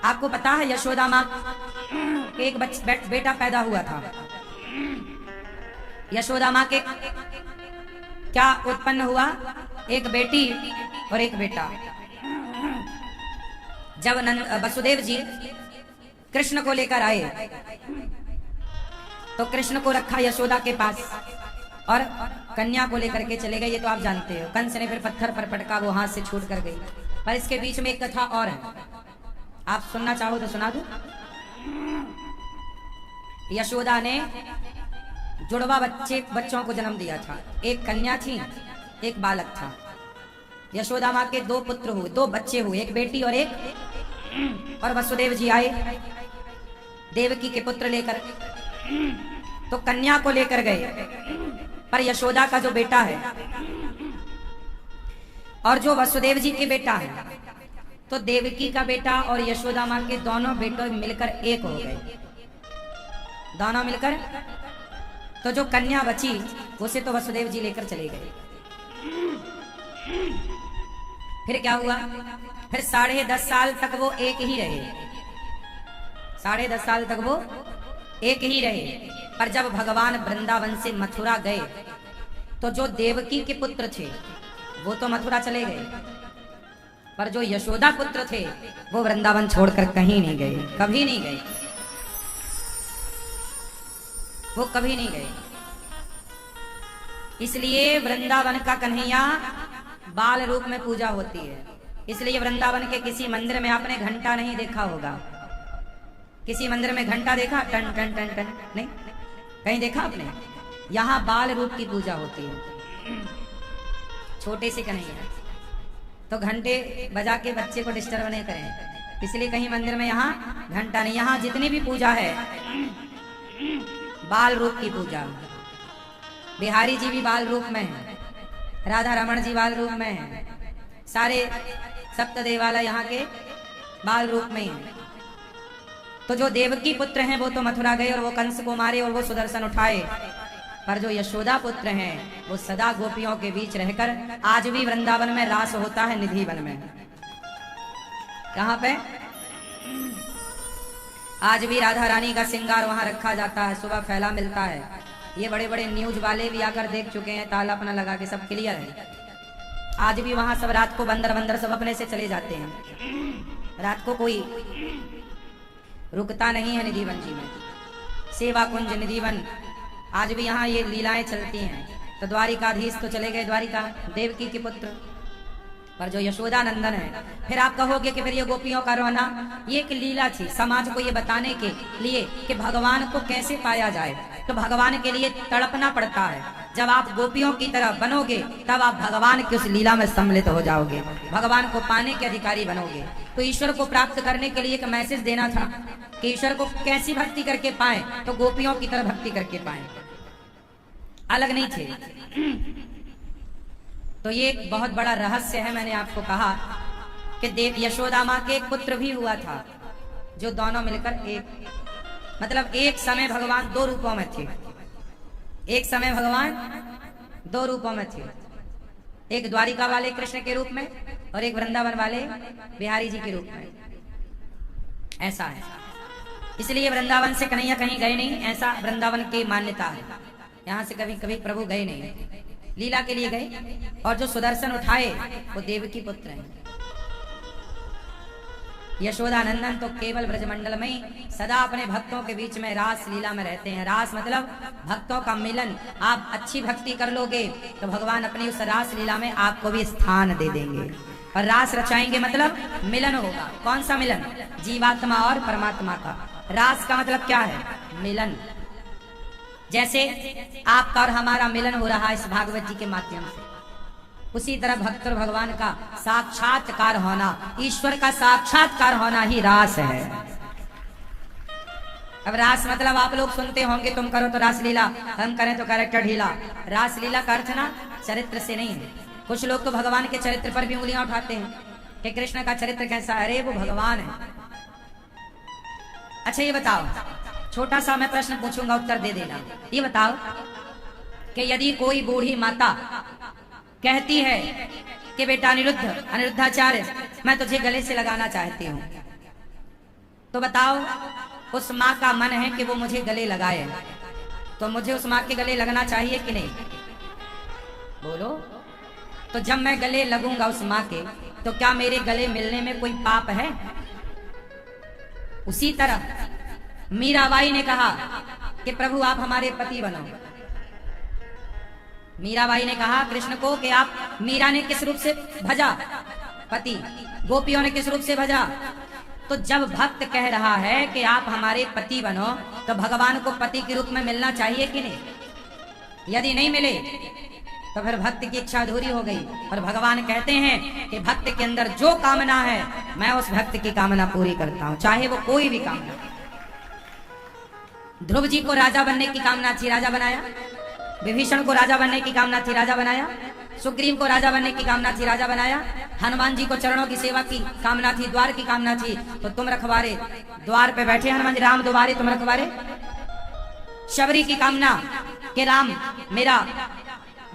आपको पता है यशोदा माँ के एक बेटा पैदा हुआ था। यशोदा माँ के क्या उत्पन्न हुआ? एक बेटी और एक बेटा। जब वसुदेव जी कृष्ण को लेकर आए तो कृष्ण को रखा यशोदा के पास और कन्या को लेकर के चले गए। ये तो आप जानते हो। कंस ने फिर पत्थर पर पटका, वो हाथ से छूट कर गई। पर इसके बीच में एक कथा और है, आप सुनना चाहो तो सुना दूं। यशोदा ने जुड़वा बच्चों को जन्म दिया था। एक कन्या थी, एक बालक था। यशोदा माँ के दो पुत्र हुए, दो बच्चे हुए, एक बेटी और एक। और वसुदेव जी आए देवकी के पुत्र लेकर, तो कन्या को लेकर गए। पर यशोदा का जो बेटा है और जो वसुदेव जी के बेटा है, तो देवकी का बेटा और यशोदा माँ के दोनों बेटों मिलकर एक हो गए। दोनों मिलकर, तो जो कन्या बची उसे तो वसुदेव जी लेकर चले गए। फिर क्या हुआ? फिर 10.5 साल तक वो एक ही रहे। 10.5 साल तक वो एक ही रहे। पर जब भगवान वृंदावन से मथुरा गए तो जो देवकी के पुत्र थे वो तो मथुरा चले गए, पर जो यशोदा पुत्र थे वो वृंदावन छोड़कर कहीं नहीं गए, कभी नहीं गए, वो कभी नहीं गए। इसलिए वृंदावन का कन्हैया बाल रूप में पूजा होती है। इसलिए वृंदावन के किसी मंदिर में आपने घंटा नहीं देखा होगा। किसी मंदिर में घंटा देखा? टन टन टन टन नहीं, कहीं देखा आपने? यहाँ बाल रूप की पूजा होती है, छोटे से कन्हैया। तो घंटे बजा के बच्चे को डिस्टर्ब नहीं करें, इसलिए कहीं मंदिर में यहाँ घंटा नहीं। यहाँ जितनी भी पूजा है बाल रूप की पूजा। बिहारी जी भी बाल रूप में है, राधा रमण जी बाल रूप में है, सारे सप्त देवालय यहाँ के बाल रूप में हैं। तो जो देवकी पुत्र हैं वो तो मथुरा गए और वो कंस को मारे और वो सुदर्शन उठाए, पर जो यशोदा पुत्र हैं वो सदा गोपियों के बीच रहकर, आज भी वृंदावन में रास होता है निधि वन में। कहाँ पे? आज भी राधा रानी का श्रृंगार वहां रखा जाता है, सुबह फैला मिलता है। ये बड़े बड़े न्यूज वाले भी आकर देख चुके हैं, ताला अपना लगा के सब क्लियर है। आज भी वहां सब रात को बंदर सब अपने से चले जाते हैं। रात को कोई रुकता नहीं है निधिवन जी में। सेवा कुंज निधिवन, आज भी यहाँ ये लीलाएं चलती हैं। तो द्वारिकाधीश तो चले गए द्वारिका, देवकी के पुत्र, पर जो यशोदा नंदन है। फिर आप कहोगे कि फिर ये गोपियों का रोना ये एक लीला थी, समाज को ये बताने के लिए कि भगवान को कैसे पाया जाए। तो भगवान के लिए तड़पना पड़ता है। जब आप गोपियों की तरह बनोगे तब आप भगवान की उस लीला में सम्मिलित हो जाओगे, भगवान को पाने के अधिकारी बनोगे। तो ईश्वर को प्राप्त करने के लिए एक मैसेज देना था कि ईश्वर को कैसी भक्ति करके पाए, तो गोपियों की तरह भक्ति करके पाए, अलग नहीं थे। तो ये एक बहुत बड़ा रहस्य है। मैंने आपको कहा कि देव यशोदा माँ के एक पुत्र भी हुआ था, जो दोनों मिलकर एक, मतलब एक समय भगवान दो रूपों में थे। एक समय भगवान दो रूपों में थे। एक द्वारिका वाले कृष्ण के रूप में और एक वृंदावन वाले बिहारी जी के रूप में। ऐसा है, इसलिए वृंदावन से कन्हैया कहीं गए नहीं, ऐसा वृंदावन की मान्यता है। यहाँ से कभी कभी प्रभु गए नहीं, लीला के लिए गए। और जो सुदर्शन उठाए वो देवकी पुत्र हैं। यशोदानंदन तो केवल ब्रजमंडल में ही सदा अपने भक्तों के बीच में रास लीला में रहते हैं। रास मतलब भक्तों का मिलन। आप अच्छी भक्ति कर लोगे तो भगवान अपनी उस रास लीला में आपको भी स्थान दे देंगे। और रास रचाएंगे मतलब मिलन होगा। कौन सा मिलन? जीवात्मा और परमात्मा का। रास का मतलब क्या है? मिलन। जैसे आपका और हमारा मिलन हो रहा है इस भागवत जी के माध्यम से, उसी तरह भक्त और भगवान का साक्षात्कार होना, ईश्वर का साक्षात्कार होना ही रास है। अब रास मतलब आप लोग सुनते होंगे, तुम करो तो रास लीला, हम करें तो कैरेक्टर ढीला। रास लीला का अर्थ ना चरित्र से नहीं है। कुछ लोग तो भगवान के चरित्र पर भी उंगलियां उठाते हैं कि कृष्ण का चरित्र कैसा है। अरे वो भगवान है। अच्छा ये बताओ, छोटा सा मैं प्रश्न पूछूंगा, उत्तर दे देना। ये बताओ कि यदि कोई बूढ़ी माता कहती है कि बेटा अनिरुद्धाचार्य मैं तुझे गले से लगाना चाहती हूं, तो बताओ उस माँ का मन है कि वो मुझे गले लगाए, तो मुझे उस माँ के गले लगना चाहिए कि नहीं? बोलो। तो जब मैं गले लगूंगा उस माँ के, तो क्या मेरे गले मिलने में कोई पाप है? उसी तरह मीराबाई ने कहा कि प्रभु आप हमारे पति बनो। मीराबाई ने कहा कृष्ण को कि आप, मीरा ने किस रूप से भजा? पति। गोपियों ने किस रूप से भजा? तो जब भक्त कह रहा है कि आप हमारे पति बनो, तो भगवान को पति के रूप में मिलना चाहिए कि नहीं? यदि नहीं मिले तो फिर भक्त की इच्छा अधूरी हो गई। और भगवान कहते हैं कि भक्त के अंदर जो कामना है मैं उस भक्त की कामना पूरी करता हूं, चाहे वो कोई भी कामना। ध्रुव जी को राजा बनने की कामना थी, राजा बनाया। विभीषण को राजा बनने की कामना थी, राजा बनाया। सुग्रीव को राजा बनने की कामना थी, राजा बनाया। हनुमान जी को चरणों की सेवा की कामना थी, द्वार की कामना थी, तो तुम रखवारे द्वार पे बैठे हनुमान जी, राम द्वारे तुम रखवारे। शबरी की कामना कि राम मेरा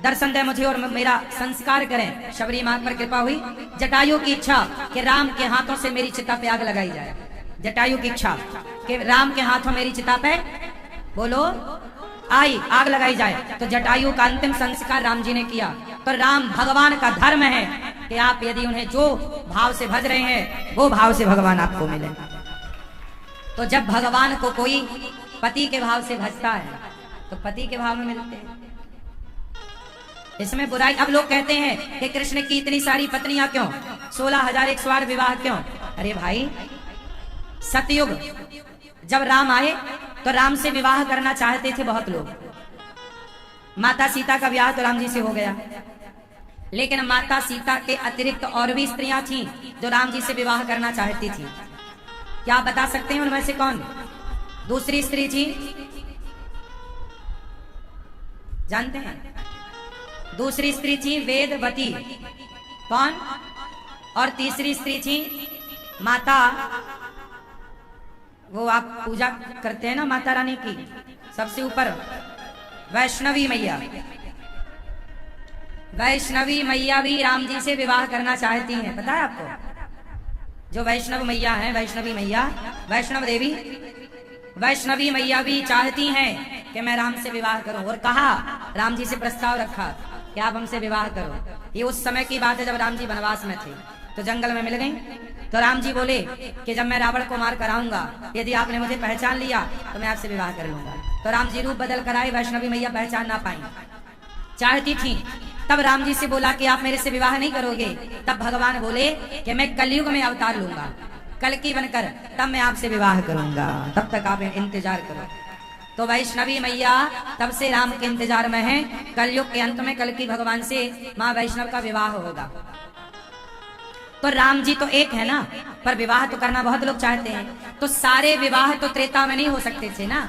दर्शन दे मुझे और मेरा संस्कार करें, शबरी मां पर कृपा हुई। जटायु की इच्छा कि राम के हाथों से मेरी चिता पे आग लगाई जाए, जटायु की इच्छा कि राम के हाथों मेरी चिता पे, बोलो, आई आग लगाई जाए। तो जटायु का अंतिम संस्कार राम जी ने किया। तो राम भगवान का धर्म है कि आप यदि उन्हें जो भाव से भज रहे हैं वो भाव से भगवान आपको मिले। तो जब भगवान को कोई पति के भाव से भजता है तो पति के भाव में मिलते हैं, इसमें बुराई। अब लोग कहते हैं कि कृष्ण की इतनी सारी पत्नियां क्यों, 16,108 विवाह क्यों? अरे भाई, सतयुग जब राम आए तो राम से विवाह करना चाहते थे बहुत लोग। माता सीता का विवाह तो राम जी से हो गया, लेकिन माता सीता के अतिरिक्त और भी स्त्रियां थीं जो राम जी से विवाह करना चाहती थी। क्या आप बता सकते हैं उनमें से कौन दूसरी स्त्री थी? जानते हैं? दूसरी स्त्री थी वेदवती। कौन? और तीसरी स्त्री थी माता, वो आप पूजा करते हैं ना माता रानी की, सबसे ऊपर वैष्णवी मैया। वैष्णवी मैया भी राम जी से विवाह करना चाहती हैं, पता है आपको? जो वैष्णव मैया है, वैष्णवी मैया, वैष्णव देवी, वैष्णवी मैया भी चाहती हैं कि मैं राम से विवाह करूं। और कहा, राम जी से प्रस्ताव रखा कि आप हमसे विवाह करो। ये उस समय की बात है जब राम जी वनवास में थे, तो जंगल में मिल गई। तो राम जी बोले कि जब मैं रावण को मार कर आऊंगा, यदि आपने मुझे पहचान लिया तो मैं आपसे विवाह कर लूंगा। तो राम जी रूप बदल कर आए, वैष्णवी मैया पहचान ना पाई, चाहती थी। तब राम जी से बोला कि आप मेरे से विवाह नहीं करोगे। तब भगवान बोले कि मैं कलयुग में अवतार लूंगा, कल की बनकर, तब मैं आपसे विवाह करूंगा, तब तक आप इंतजार करो। तो वैष्णवी मैया तब से राम के इंतजार में है। कलयुग के अंत में कल की भगवान से माँ वैष्णव का विवाह होगा। तो राम जी तो एक है ना, पर विवाह तो करना बहुत लोग चाहते हैं। तो सारे विवाह तो त्रेता में नहीं हो सकते थे ना,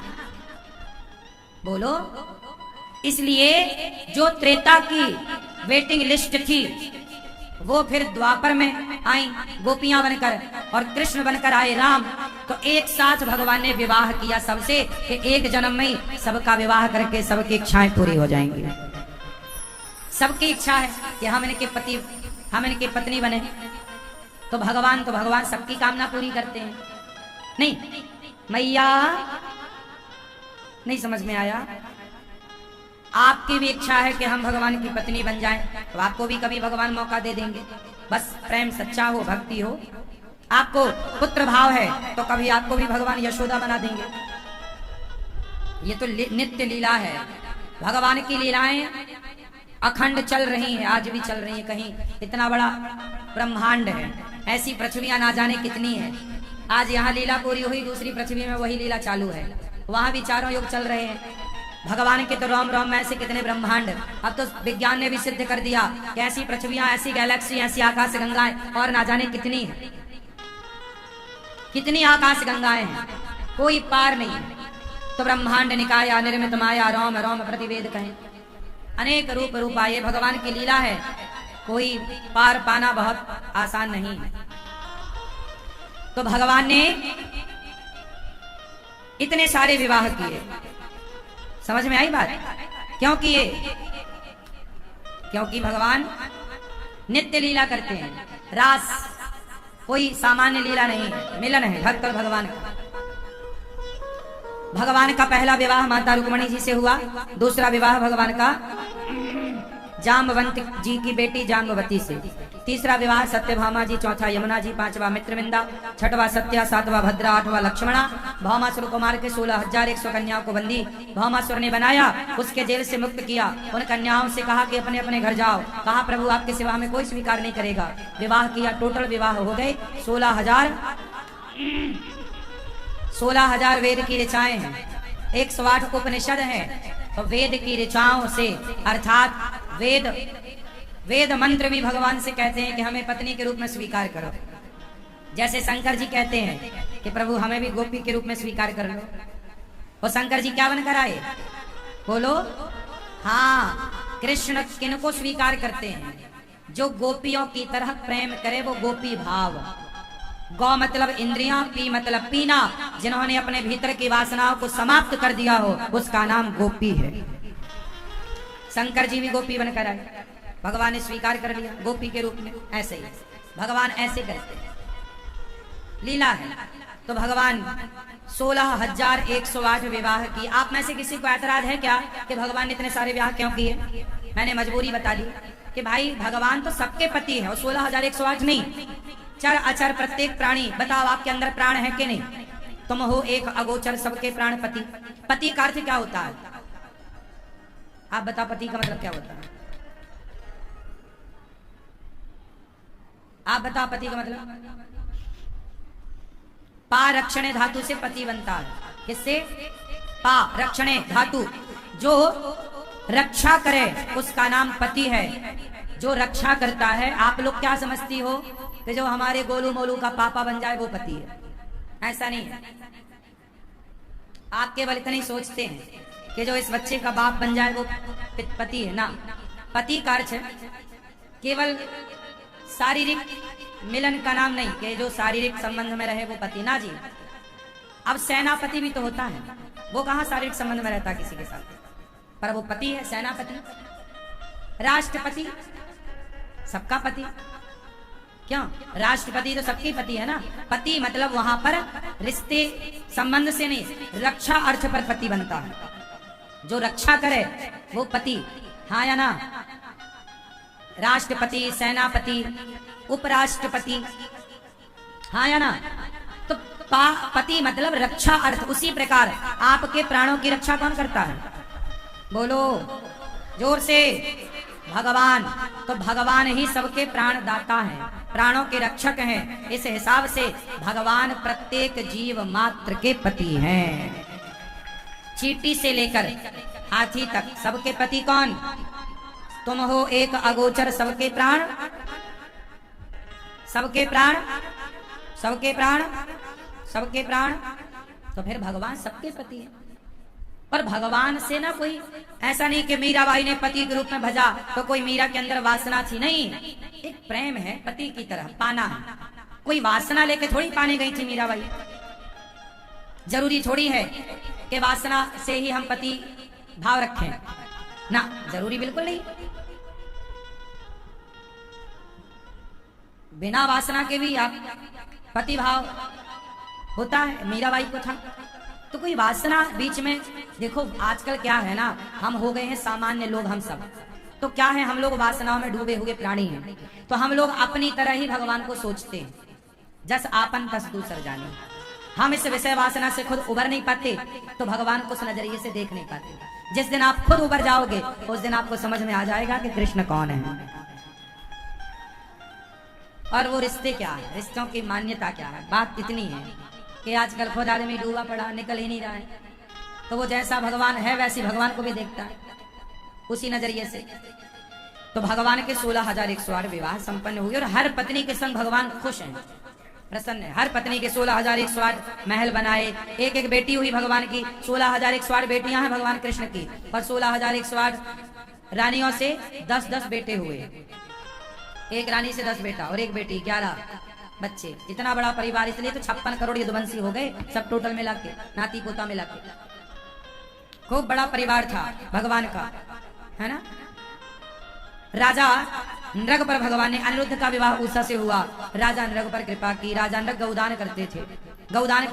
बोलो। इसलिए जो त्रेता की वेटिंग लिस्ट थी वो फिर द्वापर में आई गोपियां बनकर, और कृष्ण बनकर आए राम। तो एक साथ भगवान ने विवाह किया सबसे कि एक जन्म में ही सबका विवाह करके सबकी इच्छाएं पूरी हो जाएंगी। सबकी इच्छा है कि हम इनके पति, हम इनकी पत्नी बने। तो भगवान सबकी कामना पूरी करते हैं। नहीं मैया, नहीं समझ में आया? आपकी भी इच्छा है कि हम भगवान की पत्नी बन जाएं, तो आपको भी कभी भगवान मौका दे देंगे। बस प्रेम सच्चा हो, भक्ति हो, आपको पुत्र भाव है तो कभी आपको भी भगवान यशोदा बना देंगे। ये तो नित्य लीला है। भगवान की लीलाएं अखंड चल रही हैं, आज भी चल रही हैं। कहीं इतना बड़ा ब्रह्मांड है, ऐसी पृथ्वियां ना जाने कितनी है। आज यहाँ लीला पूरी हुई, दूसरी पृथ्वी में वही लीला चालू है, वहां भी चारों युग चल रहे हैं। भगवान के तो रोम रोम में ऐसे कितने ब्रह्मांड। अब तो विज्ञान ने भी सिद्ध कर दिया कि ऐसी पृथ्वियां, ऐसी गैलेक्सी, ऐसी आकाश गंगाएं और ना जाने कितनी है। कितनी आकाश गंगाएं हैं, कोई पार नहीं है। तो ब्रह्मांड निकाया निर्मित माया रोम रोम प्रतिवेद कहें, अनेक रूप रूपाए भगवान की लीला है। कोई पार पाना बहुत आसान नहीं है। तो भगवान ने इतने सारे विवाह किए। समझ में आई बात? क्यों किए? क्योंकि भगवान नित्य लीला करते हैं। रास कोई सामान्य लीला नहीं है, मिलन है भक्त और भगवान का। भगवान का पहला विवाह माता रुक्मणी जी से हुआ, दूसरा विवाह भगवान का जाम्बवंत जी की बेटी जाम्बवती से, तीसरा विवाह सत्यभामा जी, चौथा यमुना जी, पांचवा मित्रविंदा, छठवा सत्या, सातवां भद्रा, आठवां लक्ष्मणा। भौमासुर को मार के 16,100 कन्याओं को बंदी भौमासुर ने बनाया, उसके जेल से मुक्त किया। उन कन्याओं से कहा कि अपने अपने घर जाओ। कहा प्रभु आपके सिवा में कोई स्वीकार नहीं करेगा। विवाह किया, टोटल विवाह हो गए 16,000 वेद की ऋचाएं हैं, 108 उपनिषद हैं। तो वेद की ऋचाओं से अर्थात वेद मंत्र भी भगवान से कहते हैं कि हमें पत्नी के रूप में स्वीकार करो। जैसे शंकर जी कहते हैं कि प्रभु हमें भी गोपी के रूप में स्वीकार कर लो। और शंकर जी क्या बनकर आए? बोलो। हाँ, कृष्ण किनको स्वीकार करते हैं? जो गोपियों की तरह प्रेम करे, वो गोपी भाव। गौ मतलब इंद्रियां, पी मतलब पीना। जिन्होंने अपने भीतर की वासनाओं को समाप्त कर दिया हो, उसका नाम गोपी है। शंकर जी भी गोपी बनकर आए, भगवान ने स्वीकार कर लिया गोपी के रूप में। ऐसे ही भगवान ऐसे करते हैं, लीला है। तो भगवान 16,108 विवाह की। आप में से किसी को ऐतराज है क्या कि भगवान ने इतने सारे विवाह क्यों किए? मैंने मजबूरी बता दी कि भाई भगवान तो सबके पति है, और 16,108 नहीं, चर अचर प्रत्येक प्राणी। बताओ आपके अंदर प्राण है कि नहीं? तुम हो एक अगोचर, सबके प्राण पति। पति का अर्थ क्या होता है? आप बताओ पति का मतलब क्या होता है? आप बताओ पति का मतलब? पा रक्षणे धातु से पति बनता है। किससे? पा रक्षणे धातु, जो रक्षा करे उसका नाम पति है। जो रक्षा करता है, आप लोग क्या समझती हो कि जो हमारे गोलू मोलू का पापा बन जाए वो पति है? ऐसा नहीं है। आप केवल इतना ही सोचते हैं कि जो इस बच्चे का बाप बन जाए वो पति है ना। पति का अर्थ केवल शारीरिक मिलन का नाम नहीं कि जो शारीरिक संबंध में रहे वो पति ना जी। अब सेनापति भी तो होता है, वो कहाँ शारीरिक संबंध में रहता किसी के साथ, पर वो पति है, सेनापति। राष्ट्रपति सबका पति। क्यों? राष्ट्रपति तो सबके पति है ना। पति मतलब वहां पर रिश्ते संबंध से नहीं, रक्षा अर्थ पर पति बनता है। जो रक्षा करे वो पति। हाँ या ना? राष्ट्रपति, सेनापति, उपराष्ट्रपति। हाँ या ना? तो पति मतलब रक्षा अर्थ। उसी प्रकार आपके प्राणों की रक्षा कौन करता है? बोलो जोर से। भगवान। तो भगवान ही सबके प्राण दाता हैं, प्राणों के रक्षक हैं। इस हिसाब से भगवान प्रत्येक जीव मात्र के पति हैं। चींटी से लेकर हाथी तक सबके पति कौन? तुम हो एक अगोचर, सबके प्राण, सबके प्राण, सबके प्राण, सबके प्राण। तो फिर भगवान सबके पति है। पर भगवान से ना कोई ऐसा नहीं कि मीराबाई ने पति के रूप में भजा तो कोई मीरा के अंदर वासना थी। नहीं, एक प्रेम है पति की तरह, पाना है। कोई वासना लेके थोड़ी पाने गई थी मीराबाई। जरूरी थोड़ी है कि वासना से ही हम पति भाव रखें ना, जरूरी बिल्कुल नहीं। बिना वासना के भी आप पति भाव होता है। मीराबाई को था तो कोई वासना बीच में। देखो आजकल क्या है ना, हम हो गए हैं सामान्य लोग, हम सब तो क्या है, हम लोग वासनाओं में डूबे हुए प्राणी हैं। तो हम लोग अपनी तरह ही भगवान को सोचते हैं, जस आपन तस दूसर जाने। हम इस विषय वासना से खुद उबर नहीं पाते तो भगवान को उस नजरिए से देख नहीं पाते। जिस दिन आप खुद उबर जाओगे उस दिन आपको समझ में आ जाएगा कि कृष्ण कौन है और वो रिश्ते क्या है, रिश्तों की मान्यता क्या है। बात इतनी है कि आजकल खुद आदमी डूबा पड़ा, निकल ही नहीं रहा है। तो वो जैसा भगवान है वैसी भगवान को भी देखता है उसी नजरिए से। तो भगवान के 16,108 विवाह संपन्न हुए और हर पत्नी के संग भगवान खुश हैं, प्रसन्न है। हर पत्नी के 16,108 महल बनाए, एक एक बेटी हुई भगवान की। 16,108 बेटियां हैं भगवान कृष्ण की, पर 16,108 रानियों से 10-10 बेटे हुए। एक रानी से 10 बेटा और एक बेटी, 11 बच्चे। इतना बड़ा परिवार, इसलिए तो 56 करोड़ यदुवंशी हो गए सब टोटल मिला के, नाती पोता मिला के। खूब बड़ा परिवार था भगवान का, है ना। राजा नृग पर भगवान ने, अनिरुद्ध का विवाह उषा से हुआ। राजा नृग पर कृपा की। राजा नृग गौदान करते थे, गौदान